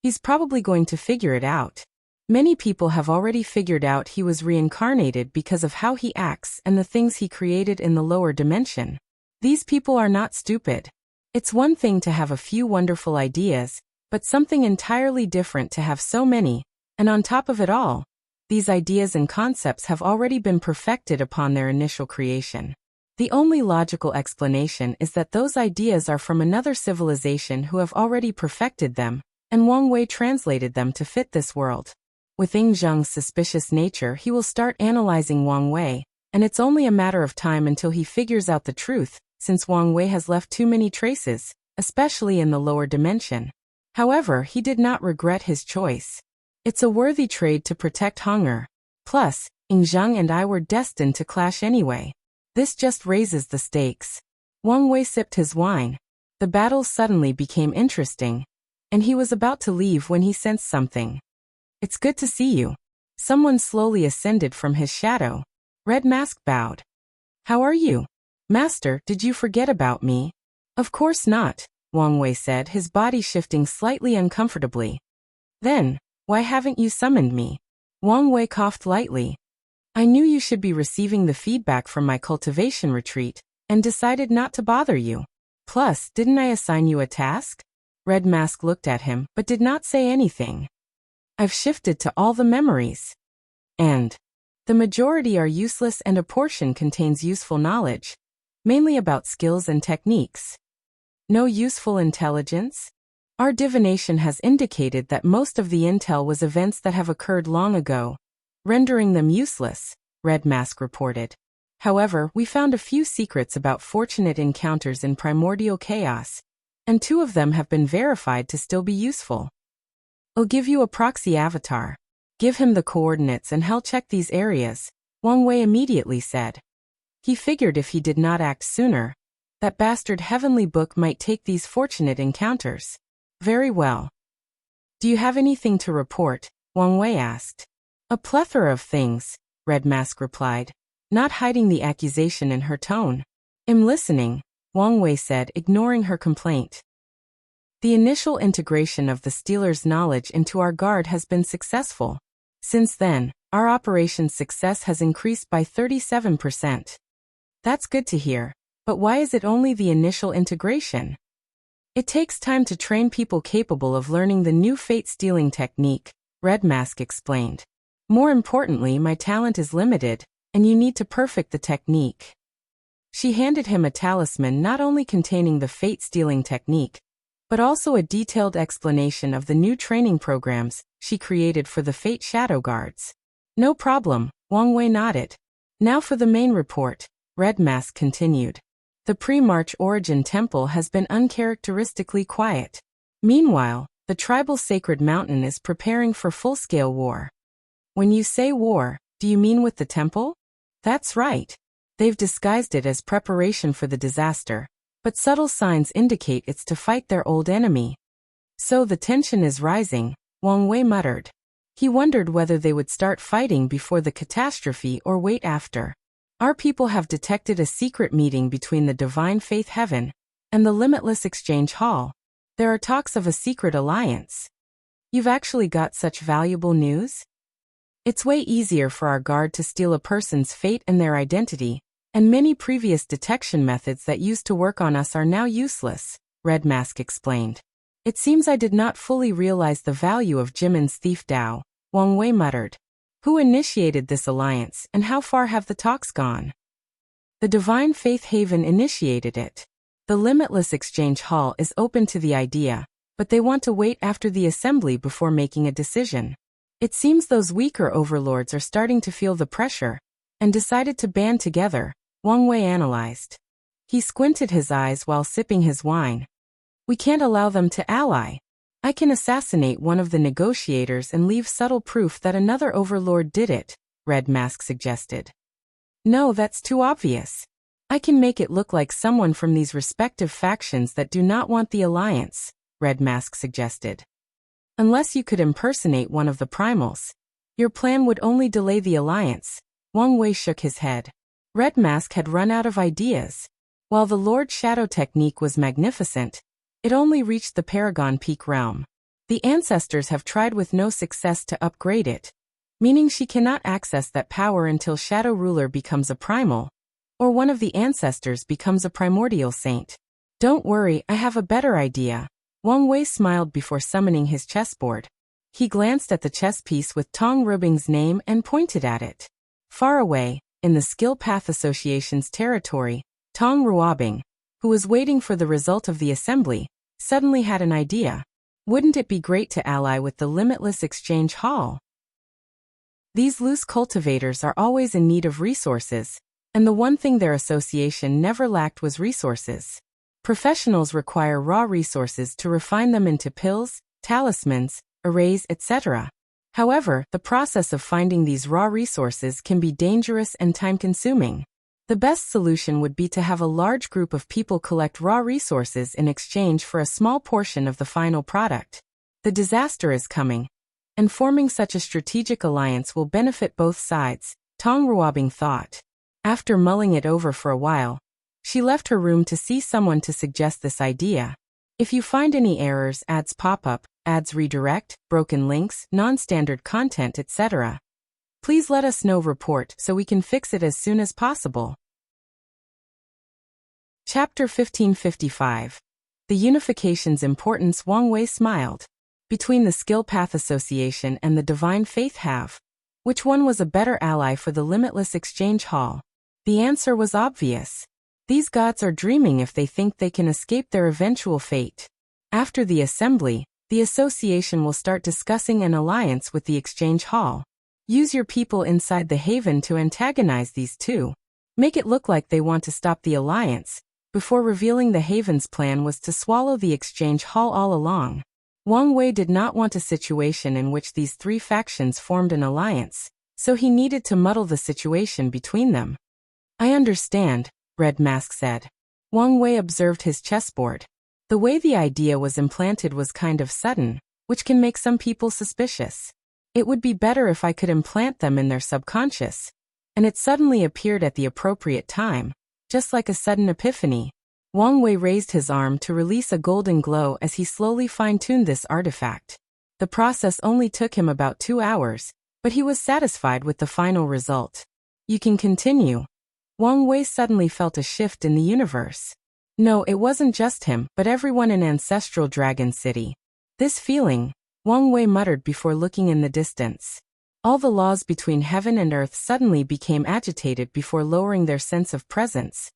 He's probably going to figure it out. Many people have already figured out he was reincarnated because of how he acts and the things he created in the lower dimension. These people are not stupid. It's one thing to have a few wonderful ideas, but something entirely different to have so many, and on top of it all, these ideas and concepts have already been perfected upon their initial creation. The only logical explanation is that those ideas are from another civilization who have already perfected them, and Wang Wei translated them to fit this world. With Ying's suspicious nature, he will start analyzing Wang Wei, and it's only a matter of time until he figures out the truth, since Wang Wei has left too many traces, especially in the lower dimension. However, he did not regret his choice. It's a worthy trade to protect Honger. Plus, Ying and I were destined to clash anyway. This just raises the stakes. Wang Wei sipped his wine. The battle suddenly became interesting, and he was about to leave when he sensed something. It's good to see you. Someone slowly ascended from his shadow. Red Mask bowed. How are you? Master, did you forget about me? Of course not, Wang Wei said, his body shifting slightly uncomfortably. Then, why haven't you summoned me? Wang Wei coughed lightly. I knew you should be receiving the feedback from my cultivation retreat, and decided not to bother you. Plus, didn't I assign you a task? Red Mask looked at him, but did not say anything. I've shifted to all the memories. And the majority are useless and a portion contains useful knowledge, mainly about skills and techniques. No useful intelligence? Our divination has indicated that most of the intel was events that have occurred long ago, rendering them useless, Red Mask reported. However, we found a few secrets about fortunate encounters in primordial chaos, and 2 of them have been verified to still be useful. I'll give you a proxy avatar. Give him the coordinates and he'll check these areas, Wang Wei immediately said. He figured if he did not act sooner, that bastard Heavenly Book might take these fortunate encounters. Very well. Do you have anything to report? Wang Wei asked. A plethora of things, Red Mask replied, not hiding the accusation in her tone. I'm listening, Wang Wei said, ignoring her complaint. The initial integration of the stealer's knowledge into our guard has been successful. Since then, our operation's success has increased by 37%. That's good to hear, but why is it only the initial integration? It takes time to train people capable of learning the new fate-stealing technique, Red Mask explained. More importantly, my talent is limited, and you need to perfect the technique. She handed him a talisman not only containing the fate-stealing technique, but also a detailed explanation of the new training programs she created for the Fate Shadow Guards. No problem, Wang Wei nodded. Now for the main report, Red Mask continued. The pre-March Origin Temple has been uncharacteristically quiet. Meanwhile, the tribal sacred mountain is preparing for full-scale war. When you say war, do you mean with the temple? That's right. They've disguised it as preparation for the disaster, but subtle signs indicate it's to fight their old enemy. So the tension is rising, Wang Wei muttered. He wondered whether they would start fighting before the catastrophe or wait after. Our people have detected a secret meeting between the Divine Faith Heaven and the Limitless Exchange Hall. There are talks of a secret alliance. You've actually got such valuable news? It's way easier for our guard to steal a person's fate and their identity, and many previous detection methods that used to work on us are now useless, Red Mask explained. It seems I did not fully realize the value of Jimin's thief Dao, Wang Wei muttered. Who initiated this alliance, and how far have the talks gone? The Divine Faith Haven initiated it. The Limitless Exchange Hall is open to the idea, but they want to wait after the assembly before making a decision. It seems those weaker overlords are starting to feel the pressure, and decided to band together, Wang Wei analyzed. He squinted his eyes while sipping his wine. We can't allow them to ally. I can assassinate one of the negotiators and leave subtle proof that another overlord did it, Red Mask suggested. No, that's too obvious. I can make it look like someone from these respective factions that do not want the alliance, Red Mask suggested. Unless you could impersonate one of the primals. Your plan would only delay the alliance. Wang Wei shook his head. Red Mask had run out of ideas. While the Lord Shadow technique was magnificent, it only reached the Paragon Peak realm. The ancestors have tried with no success to upgrade it, meaning she cannot access that power until Shadow Ruler becomes a primal, or one of the ancestors becomes a primordial saint. Don't worry, I have a better idea. Wang Wei smiled before summoning his chessboard. He glanced at the chess piece with Tong Rubing's name and pointed at it. Far away, in the Skill Path Association's territory, Tong Ruobing, who was waiting for the result of the assembly, suddenly had an idea. Wouldn't it be great to ally with the Limitless Exchange Hall? These loose cultivators are always in need of resources, and the one thing their association never lacked was resources. Professionals require raw resources to refine them into pills, talismans, arrays, etc. However, the process of finding these raw resources can be dangerous and time-consuming. The best solution would be to have a large group of people collect raw resources in exchange for a small portion of the final product. The disaster is coming, and forming such a strategic alliance will benefit both sides, Tong Ruobing thought. After mulling it over for a while, she left her room to see someone to suggest this idea. If you find any errors, ads pop up, ads redirect, broken links, non-standard content, etc., please let us know. Report so we can fix it as soon as possible. Chapter 1555. The Unification's Importance. Wang Wei smiled. Between the Skill Path Association and the Divine Faith Have, which one was a better ally for the Limitless Exchange Hall? The answer was obvious. These gods are dreaming if they think they can escape their eventual fate. After the assembly, the association will start discussing an alliance with the Exchange Hall. Use your people inside the Haven to antagonize these two. Make it look like they want to stop the alliance, before revealing the Haven's plan was to swallow the Exchange Hall all along. Wang Wei did not want a situation in which these three factions formed an alliance, so he needed to muddle the situation between them. I understand, Red Mask said. Wang Wei observed his chessboard. The way the idea was implanted was kind of sudden, which can make some people suspicious. It would be better if I could implant them in their subconscious. And it suddenly appeared at the appropriate time, just like a sudden epiphany. Wang Wei raised his arm to release a golden glow as he slowly fine-tuned this artifact. The process only took him about 2 hours, but he was satisfied with the final result. You can continue. Wang Wei suddenly felt a shift in the universe. No, it wasn't just him, but everyone in Ancestral Dragon City. This feeling, Wang Wei muttered before looking in the distance. All the laws between heaven and earth suddenly became agitated before lowering their sense of presence.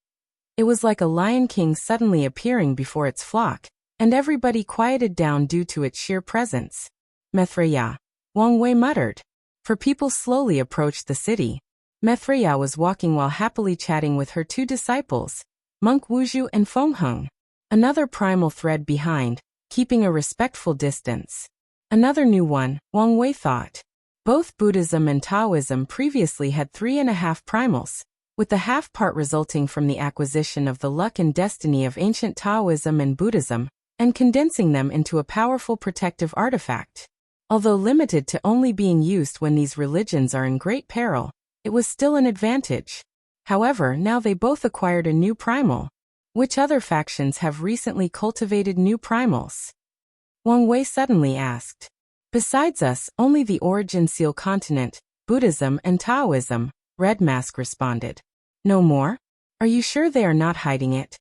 It was like a lion king suddenly appearing before its flock, and everybody quieted down due to its sheer presence. Mithriya, Wang Wei muttered. For people slowly approached the city. Mithriya was walking while happily chatting with her 2 disciples, Monk Wuzhu and Fengheng. Another primal thread behind, keeping a respectful distance. Another new one, Wang Wei thought. Both Buddhism and Taoism previously had 3.5 primals, with the half part resulting from the acquisition of the luck and destiny of ancient Taoism and Buddhism, and condensing them into a powerful protective artifact. Although limited to only being used when these religions are in great peril, it was still an advantage. However, now they both acquired a new primal. Which other factions have recently cultivated new primals? Wang Wei suddenly asked. Besides us, only the Origin Seal continent, Buddhism and Taoism, Red Mask responded. No more? Are you sure they are not hiding it?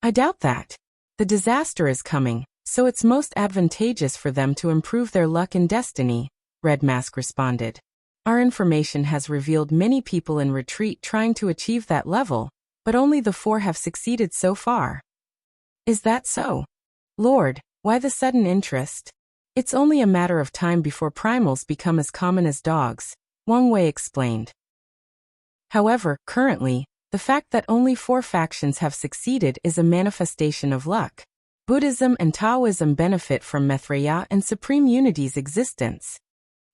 I doubt that. The disaster is coming, so it's most advantageous for them to improve their luck and destiny, Red Mask responded. Our information has revealed many people in retreat trying to achieve that level, but only the 4 have succeeded so far. Is that so? Lord, why the sudden interest? It's only a matter of time before primals become as common as dogs, Wang Wei explained. However, currently, the fact that only 4 factions have succeeded is a manifestation of luck. Buddhism and Taoism benefit from Maitreya and Supreme Unity's existence.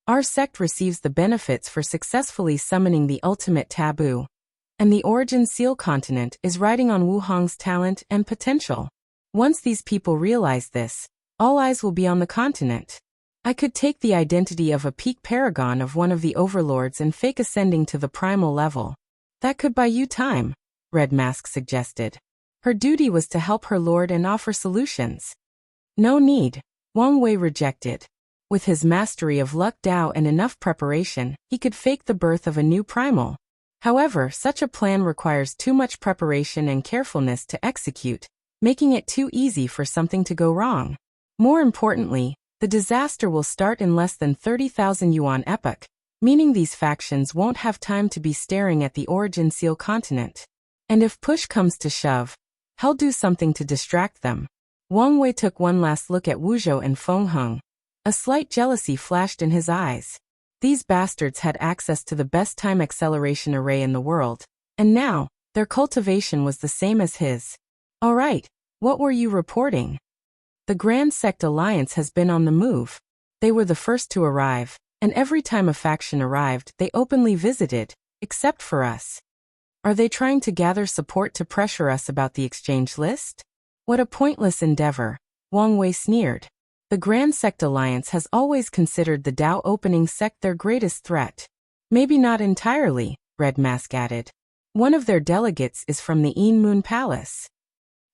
Our sect receives the benefits for successfully summoning the ultimate taboo. And the Origin Seal continent is riding on Wu Hong's talent and potential. Once these people realize this, all eyes will be on the continent. I could take the identity of a peak paragon of one of the overlords and fake ascending to the primal level. That could buy you time, Red Mask suggested. Her duty was to help her lord and offer solutions. No need, Wang Wei rejected. With his mastery of luck Dao and enough preparation, he could fake the birth of a new primal. However, such a plan requires too much preparation and carefulness to execute, making it too easy for something to go wrong. More importantly, the disaster will start in less than 30,000 yuan epoch, meaning these factions won't have time to be staring at the Origin Seal continent. And if push comes to shove, he'll do something to distract them. Wang Wei took one last look at Wuzhou and Feng Heng. A slight jealousy flashed in his eyes. These bastards had access to the best time acceleration array in the world, and now, their cultivation was the same as his. All right, what were you reporting? The Grand Sect Alliance has been on the move. They were the first to arrive, and every time a faction arrived, they openly visited, except for us. Are they trying to gather support to pressure us about the exchange list? What a pointless endeavor, Wang Wei sneered. The Grand Sect Alliance has always considered the Dao opening sect their greatest threat. Maybe not entirely, Red Mask added. One of their delegates is from the Een Moon Palace.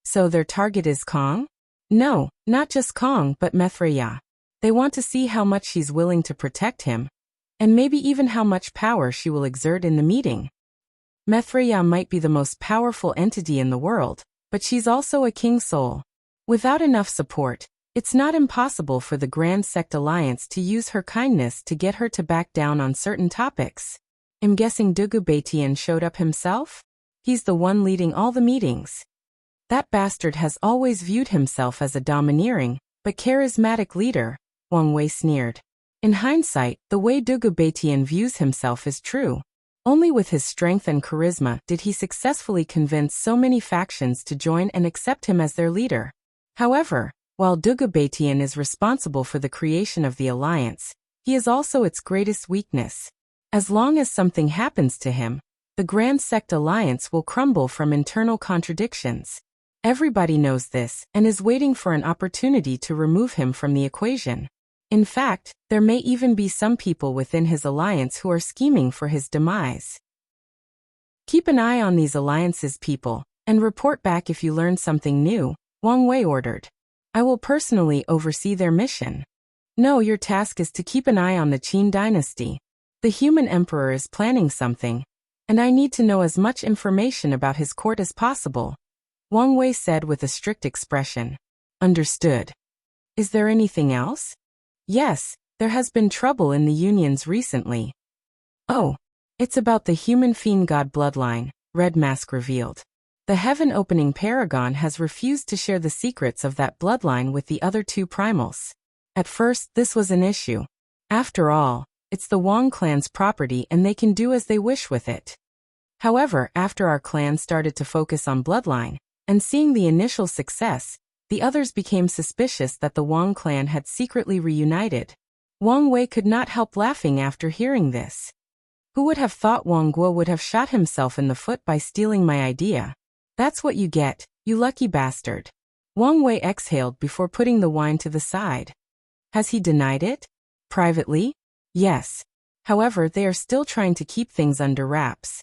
So their target is Kong? No, not just Kong but Maitreya. They want to see how much she's willing to protect him, and maybe even how much power she will exert in the meeting. Maitreya might be the most powerful entity in the world, but she's also a king soul. Without enough support, it's not impossible for the Grand Sect Alliance to use her kindness to get her to back down on certain topics. I'm guessing Dugu Baitian showed up himself? He's the one leading all the meetings. That bastard has always viewed himself as a domineering, but charismatic leader, Wang Wei sneered. In hindsight, the way Dugu Baitian views himself is true. Only with his strength and charisma did he successfully convince so many factions to join and accept him as their leader. However, while Dugu Baitian is responsible for the creation of the alliance, he is also its greatest weakness. As long as something happens to him, the Grand Sect Alliance will crumble from internal contradictions. Everybody knows this and is waiting for an opportunity to remove him from the equation. In fact, there may even be some people within his alliance who are scheming for his demise. Keep an eye on these alliances, people, and report back if you learn something new, Wang Wei ordered. I will personally oversee their mission. No, your task is to keep an eye on the Qin dynasty. The human emperor is planning something, and I need to know as much information about his court as possible, Wang Wei said with a strict expression. Understood. Is there anything else? Yes, there has been trouble in the unions recently. Oh, it's about the human fiend god bloodline, Red Mask revealed. The heaven-opening paragon has refused to share the secrets of that bloodline with the other 2 primals. At first, this was an issue. After all, it's the Wang clan's property and they can do as they wish with it. However, after our clan started to focus on bloodline, and seeing the initial success, the others became suspicious that the Wang clan had secretly reunited. Wang Wei could not help laughing after hearing this. Who would have thought Wang Guo would have shot himself in the foot by stealing my idea? That's what you get, you lucky bastard. Wang Wei exhaled before putting the wine to the side. Has he denied it? Privately? Yes. However, they are still trying to keep things under wraps.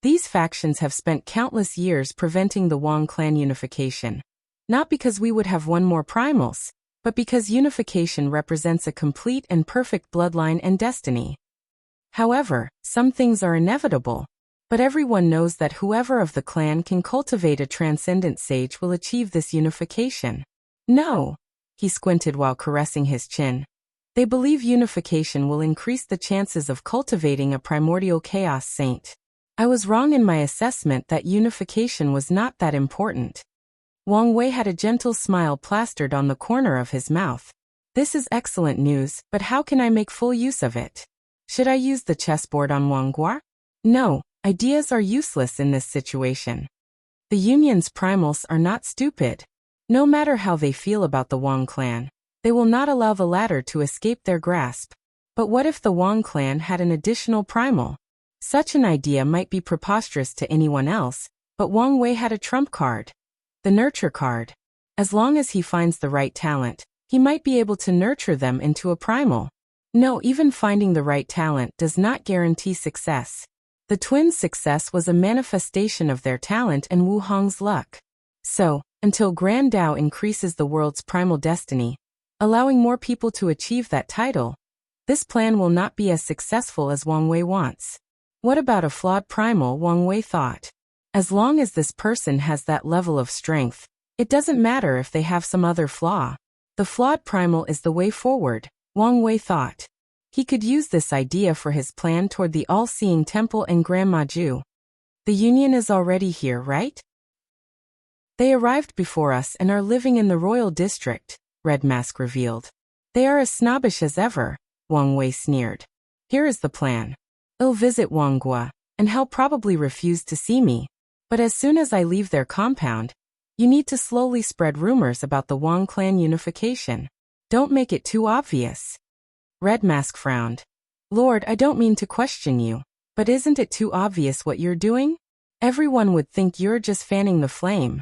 These factions have spent countless years preventing the Wang clan unification. Not because we would have won more primals, but because unification represents a complete and perfect bloodline and destiny. However, some things are inevitable. But everyone knows that whoever of the clan can cultivate a transcendent sage will achieve this unification. No. He squinted while caressing his chin. They believe unification will increase the chances of cultivating a primordial chaos saint. I was wrong in my assessment that unification was not that important. Wang Wei had a gentle smile plastered on the corner of his mouth. This is excellent news, but how can I make full use of it? Should I use the chessboard on Wang Guo? No, ideas are useless in this situation. The Union's primals are not stupid. No matter how they feel about the Wang clan, they will not allow the latter to escape their grasp. But what if the Wang clan had an additional primal? Such an idea might be preposterous to anyone else, but Wang Wei had a trump card. The nurture card. As long as he finds the right talent, he might be able to nurture them into a primal. No, even finding the right talent does not guarantee success. The twins' success was a manifestation of their talent and Wu Hong's luck. So, until Grand Dao increases the world's primal destiny, allowing more people to achieve that title, this plan will not be as successful as Wang Wei wants. What about a flawed primal? Wang Wei thought. As long as this person has that level of strength, it doesn't matter if they have some other flaw. The flawed primal is the way forward, Wang Wei thought. He could use this idea for his plan toward the all-seeing temple and Grandma Ju. The Union is already here, right? They arrived before us and are living in the royal district, Red Mask revealed. They are as snobbish as ever, Wang Wei sneered. Here is the plan. I'll visit Wang Guo, and he'll probably refuse to see me. But as soon as I leave their compound, you need to slowly spread rumors about the Wang clan unification. Don't make it too obvious. Red Mask frowned. Lord, I don't mean to question you, but isn't it too obvious what you're doing? Everyone would think you're just fanning the flame.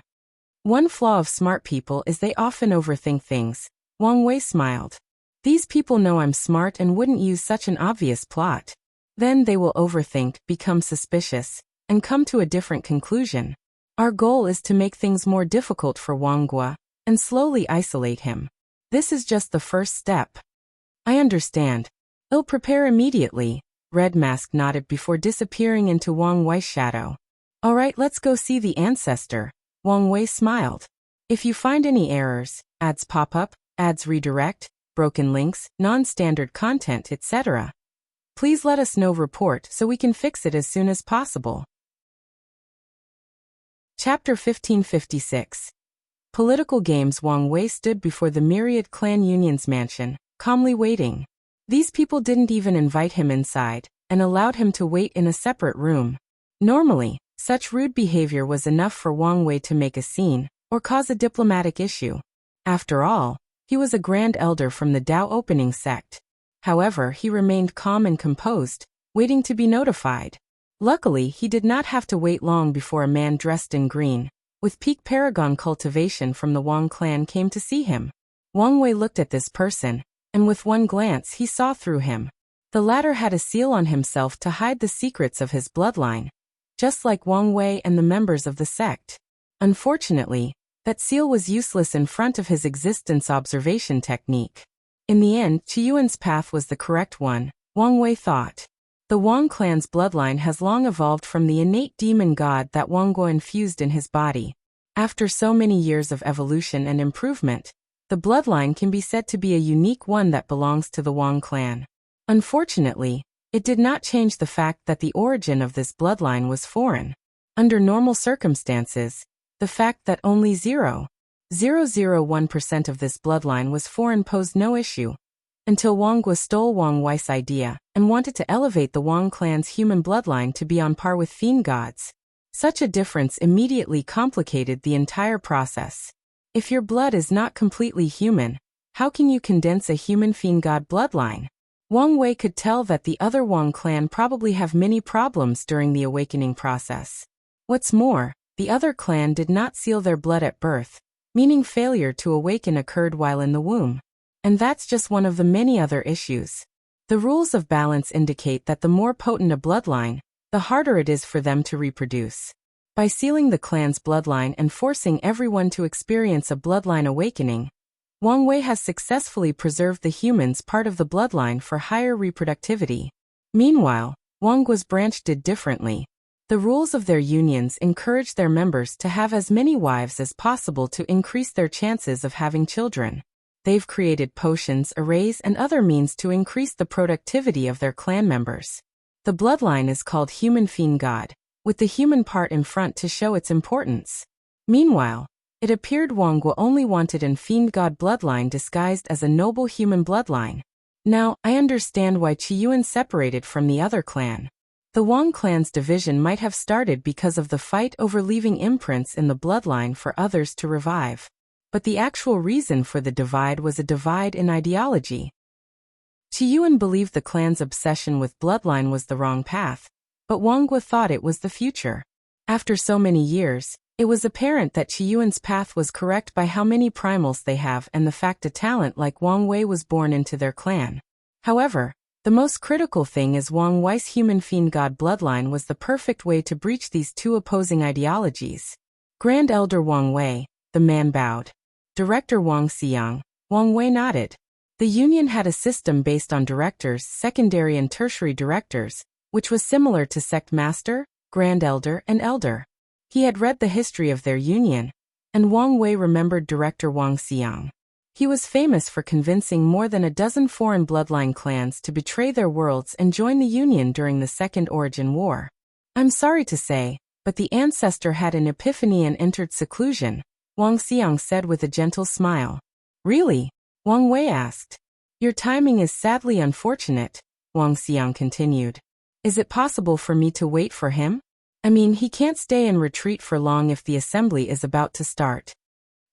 One flaw of smart people is they often overthink things, Wang Wei smiled. These people know I'm smart and wouldn't use such an obvious plot. Then they will overthink, become suspicious, and come to a different conclusion. Our goal is to make things more difficult for Wang Guo, and slowly isolate him. This is just the first step. I understand. I'll prepare immediately, Red Mask nodded before disappearing into Wang Wei's shadow. Alright, let's go see the ancestor, Wang Wei smiled. If you find any errors, ads pop up, ads redirect, broken links, non-standard content, etc., please let us know. Report so we can fix it as soon as possible. Chapter 1556. Political games. Wang Wei stood before the myriad clan union's mansion, calmly waiting. These people didn't even invite him inside, and allowed him to wait in a separate room. Normally, such rude behavior was enough for Wang Wei to make a scene, or cause a diplomatic issue. After all, he was a grand elder from the Dao opening sect. However, he remained calm and composed, waiting to be notified. Luckily, he did not have to wait long before a man dressed in green, with peak paragon cultivation from the Wang clan came to see him. Wang Wei looked at this person, and with one glance he saw through him. The latter had a seal on himself to hide the secrets of his bloodline, just like Wang Wei and the members of the sect. Unfortunately, that seal was useless in front of his existence observation technique. In the end, Qiyuan's path was the correct one, Wang Wei thought. The Wang clan's bloodline has long evolved from the innate demon god that Wang Guo infused in his body. After so many years of evolution and improvement, the bloodline can be said to be a unique one that belongs to the Wang clan. Unfortunately, it did not change the fact that the origin of this bloodline was foreign. Under normal circumstances, the fact that only 0.001% of this bloodline was foreign posed no issue. Until Wang Guo stole Wang Wei's idea and wanted to elevate the Wang clan's human bloodline to be on par with fiend gods. Such a difference immediately complicated the entire process. If your blood is not completely human, how can you condense a human fiend god bloodline? Wang Wei could tell that the other Wang clan probably have many problems during the awakening process. What's more, the other clan did not seal their blood at birth, meaning failure to awaken occurred while in the womb. And that's just one of the many other issues. The rules of balance indicate that the more potent a bloodline, the harder it is for them to reproduce. By sealing the clan's bloodline and forcing everyone to experience a bloodline awakening, Wang Wei has successfully preserved the humans' part of the bloodline for higher reproductivity. Meanwhile, Wang Guo's branch did differently. The rules of their unions encouraged their members to have as many wives as possible to increase their chances of having children. They've created potions, arrays, and other means to increase the productivity of their clan members. The bloodline is called Human Fiend God, with the human part in front to show its importance. Meanwhile, it appeared Wang Guo only wanted an Fiend God bloodline disguised as a noble human bloodline. Now, I understand why Qiyuan separated from the other clan. The Wang clan's division might have started because of the fight over leaving imprints in the bloodline for others to revive. But the actual reason for the divide was a divide in ideology. Qiyuan believed the clan's obsession with bloodline was the wrong path, but Wang Guo thought it was the future. After so many years, it was apparent that Qiyuan's path was correct by how many primals they have and the fact a talent like Wang Wei was born into their clan. However, the most critical thing is Wang Wei's Human Fiend God bloodline was the perfect way to breach these two opposing ideologies. Grand Elder Wang Wei, the man bowed. Director Wang Xiang, Wang Wei nodded. The union had a system based on directors, secondary and tertiary directors, which was similar to sect master, grand elder, and elder. He had read the history of their union, and Wang Wei remembered Director Wang Xiang. He was famous for convincing more than a dozen foreign bloodline clans to betray their worlds and join the union during the Second Origin War. I'm sorry to say, but the ancestor had an epiphany and entered seclusion, Wang Xiang said with a gentle smile. Really? Wang Wei asked. Your timing is sadly unfortunate, Wang Xiang continued. Is it possible for me to wait for him? I mean, he can't stay in retreat for long if the assembly is about to start.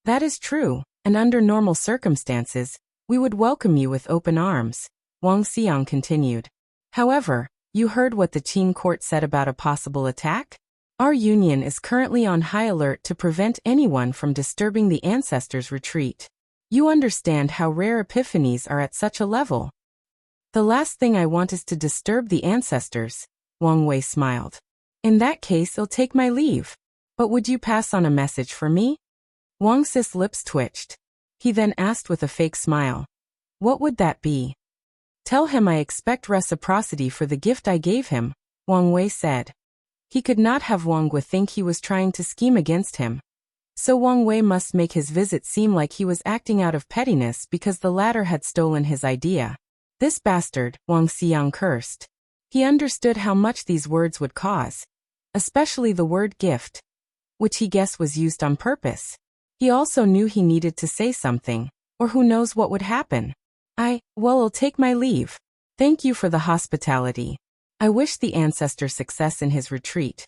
That is true, and under normal circumstances, we would welcome you with open arms, Wang Xiang continued. However, you heard what the Qin court said about a possible attack? Our union is currently on high alert to prevent anyone from disturbing the ancestors' retreat. You understand how rare epiphanies are at such a level. The last thing I want is to disturb the ancestors, Wang Wei smiled. In that case, I'll take my leave. But would you pass on a message for me? Wang Xi's lips twitched. He then asked with a fake smile. What would that be? Tell him I expect reciprocity for the gift I gave him, Wang Wei said. He could not have Wang Guo think he was trying to scheme against him. So Wang Wei must make his visit seem like he was acting out of pettiness because the latter had stolen his idea. This bastard, Wang Xiang cursed. He understood how much these words would cause, especially the word gift, which he guessed was used on purpose. He also knew he needed to say something, or who knows what would happen. I'll take my leave. Thank you for the hospitality. I wish the ancestor success in his retreat,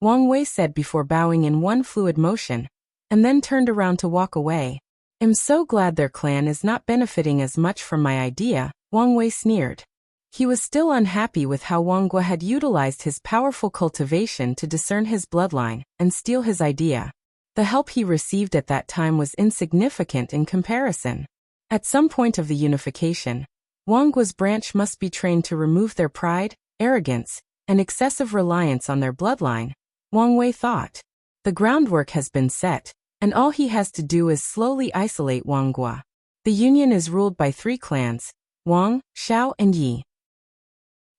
Wang Wei said before bowing in one fluid motion, and then turned around to walk away. I'm so glad their clan is not benefiting as much from my idea, Wang Wei sneered. He was still unhappy with how Wang Guo had utilized his powerful cultivation to discern his bloodline and steal his idea. The help he received at that time was insignificant in comparison. At some point of the unification, Wang Guo's branch must be trained to remove their pride, arrogance, and excessive reliance on their bloodline, Wang Wei thought. The groundwork has been set, and all he has to do is slowly isolate Wang Guo. The union is ruled by 3 clans, Wang, Shao, and Yi.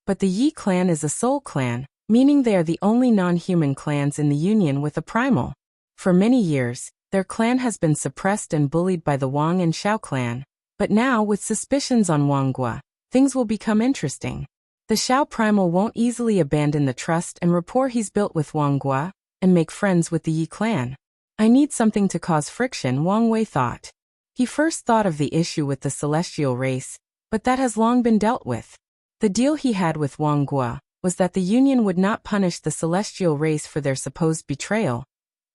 But the Yi clan is a soul clan, meaning they are the only non-human clans in the union with a primal. For many years, their clan has been suppressed and bullied by the Wang and Shao clan, but now with suspicions on Wang Guo, things will become interesting. The Shao primal won't easily abandon the trust and rapport he's built with Wang Guo, and make friends with the Yi clan. I need something to cause friction, Wang Wei thought. He first thought of the issue with the celestial race, but that has long been dealt with. The deal he had with Wang Guo was that the union would not punish the celestial race for their supposed betrayal.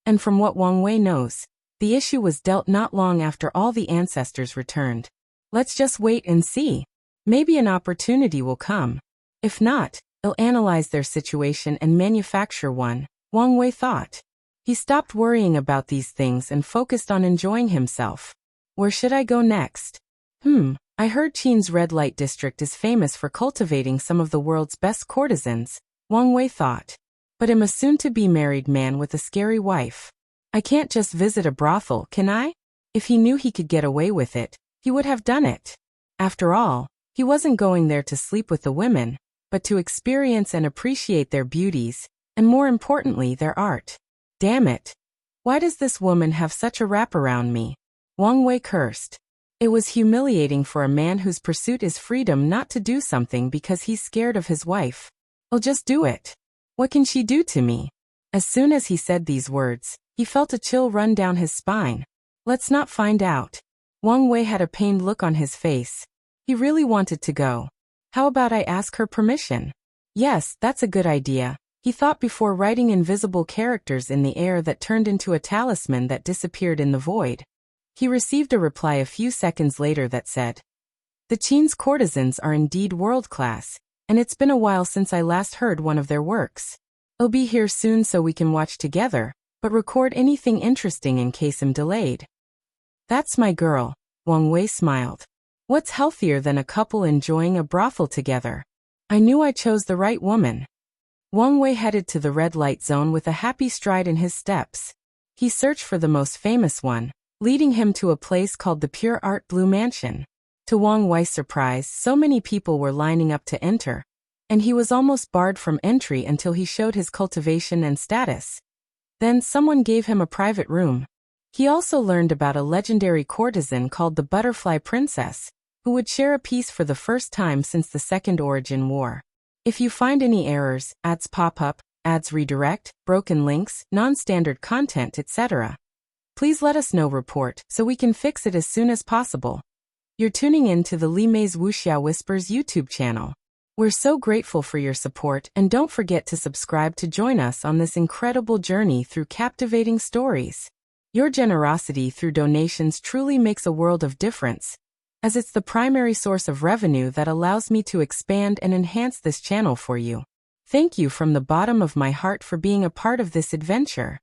And from what Wang Wei knows, the issue was dealt not long after all the ancestors returned. Let's just wait and see. Maybe an opportunity will come. If not, I'll analyze their situation and manufacture one, Wang Wei thought. He stopped worrying about these things and focused on enjoying himself. Where should I go next? I heard Qin's red light district is famous for cultivating some of the world's best courtesans, Wang Wei thought. But I'm a soon-to-be married man with a scary wife. I can't just visit a brothel, can I? If he knew he could get away with it, he would have done it. After all, he wasn't going there to sleep with the women, but to experience and appreciate their beauties, and more importantly, their art. Damn it. Why does this woman have such a wrap around me? Wang Wei cursed. It was humiliating for a man whose pursuit is freedom not to do something because he's scared of his wife. I'll just do it. What can she do to me? As soon as he said these words, he felt a chill run down his spine. Let's not find out. Wang Wei had a pained look on his face. He really wanted to go. How about I ask her permission? Yes, that's a good idea, he thought before writing invisible characters in the air that turned into a talisman that disappeared in the void. He received a reply a few seconds later that said, "The Qin's courtesans are indeed world-class, and it's been a while since I last heard one of their works. I'll be here soon so we can watch together, but record anything interesting in case I'm delayed." That's my girl, Wang Wei smiled. What's healthier than a couple enjoying a brothel together? I knew I chose the right woman. Wang Wei headed to the red light zone with a happy stride in his steps. He searched for the most famous one, leading him to a place called the Pure Art Blue Mansion. To Wang Wei's surprise, so many people were lining up to enter, and he was almost barred from entry until he showed his cultivation and status. Then someone gave him a private room. He also learned about a legendary courtesan called the Butterfly Princess, who would share a piece for the first time since the Second Origin War. If you find any errors, ads pop up, ads redirect, broken links, non-standard content, etc., please let us know report so we can fix it as soon as possible. You're tuning in to the Li Mei's Wuxia Whispers YouTube channel. We're so grateful for your support, and don't forget to subscribe to join us on this incredible journey through captivating stories. Your generosity through donations truly makes a world of difference, as it's the primary source of revenue that allows me to expand and enhance this channel for you. Thank you from the bottom of my heart for being a part of this adventure.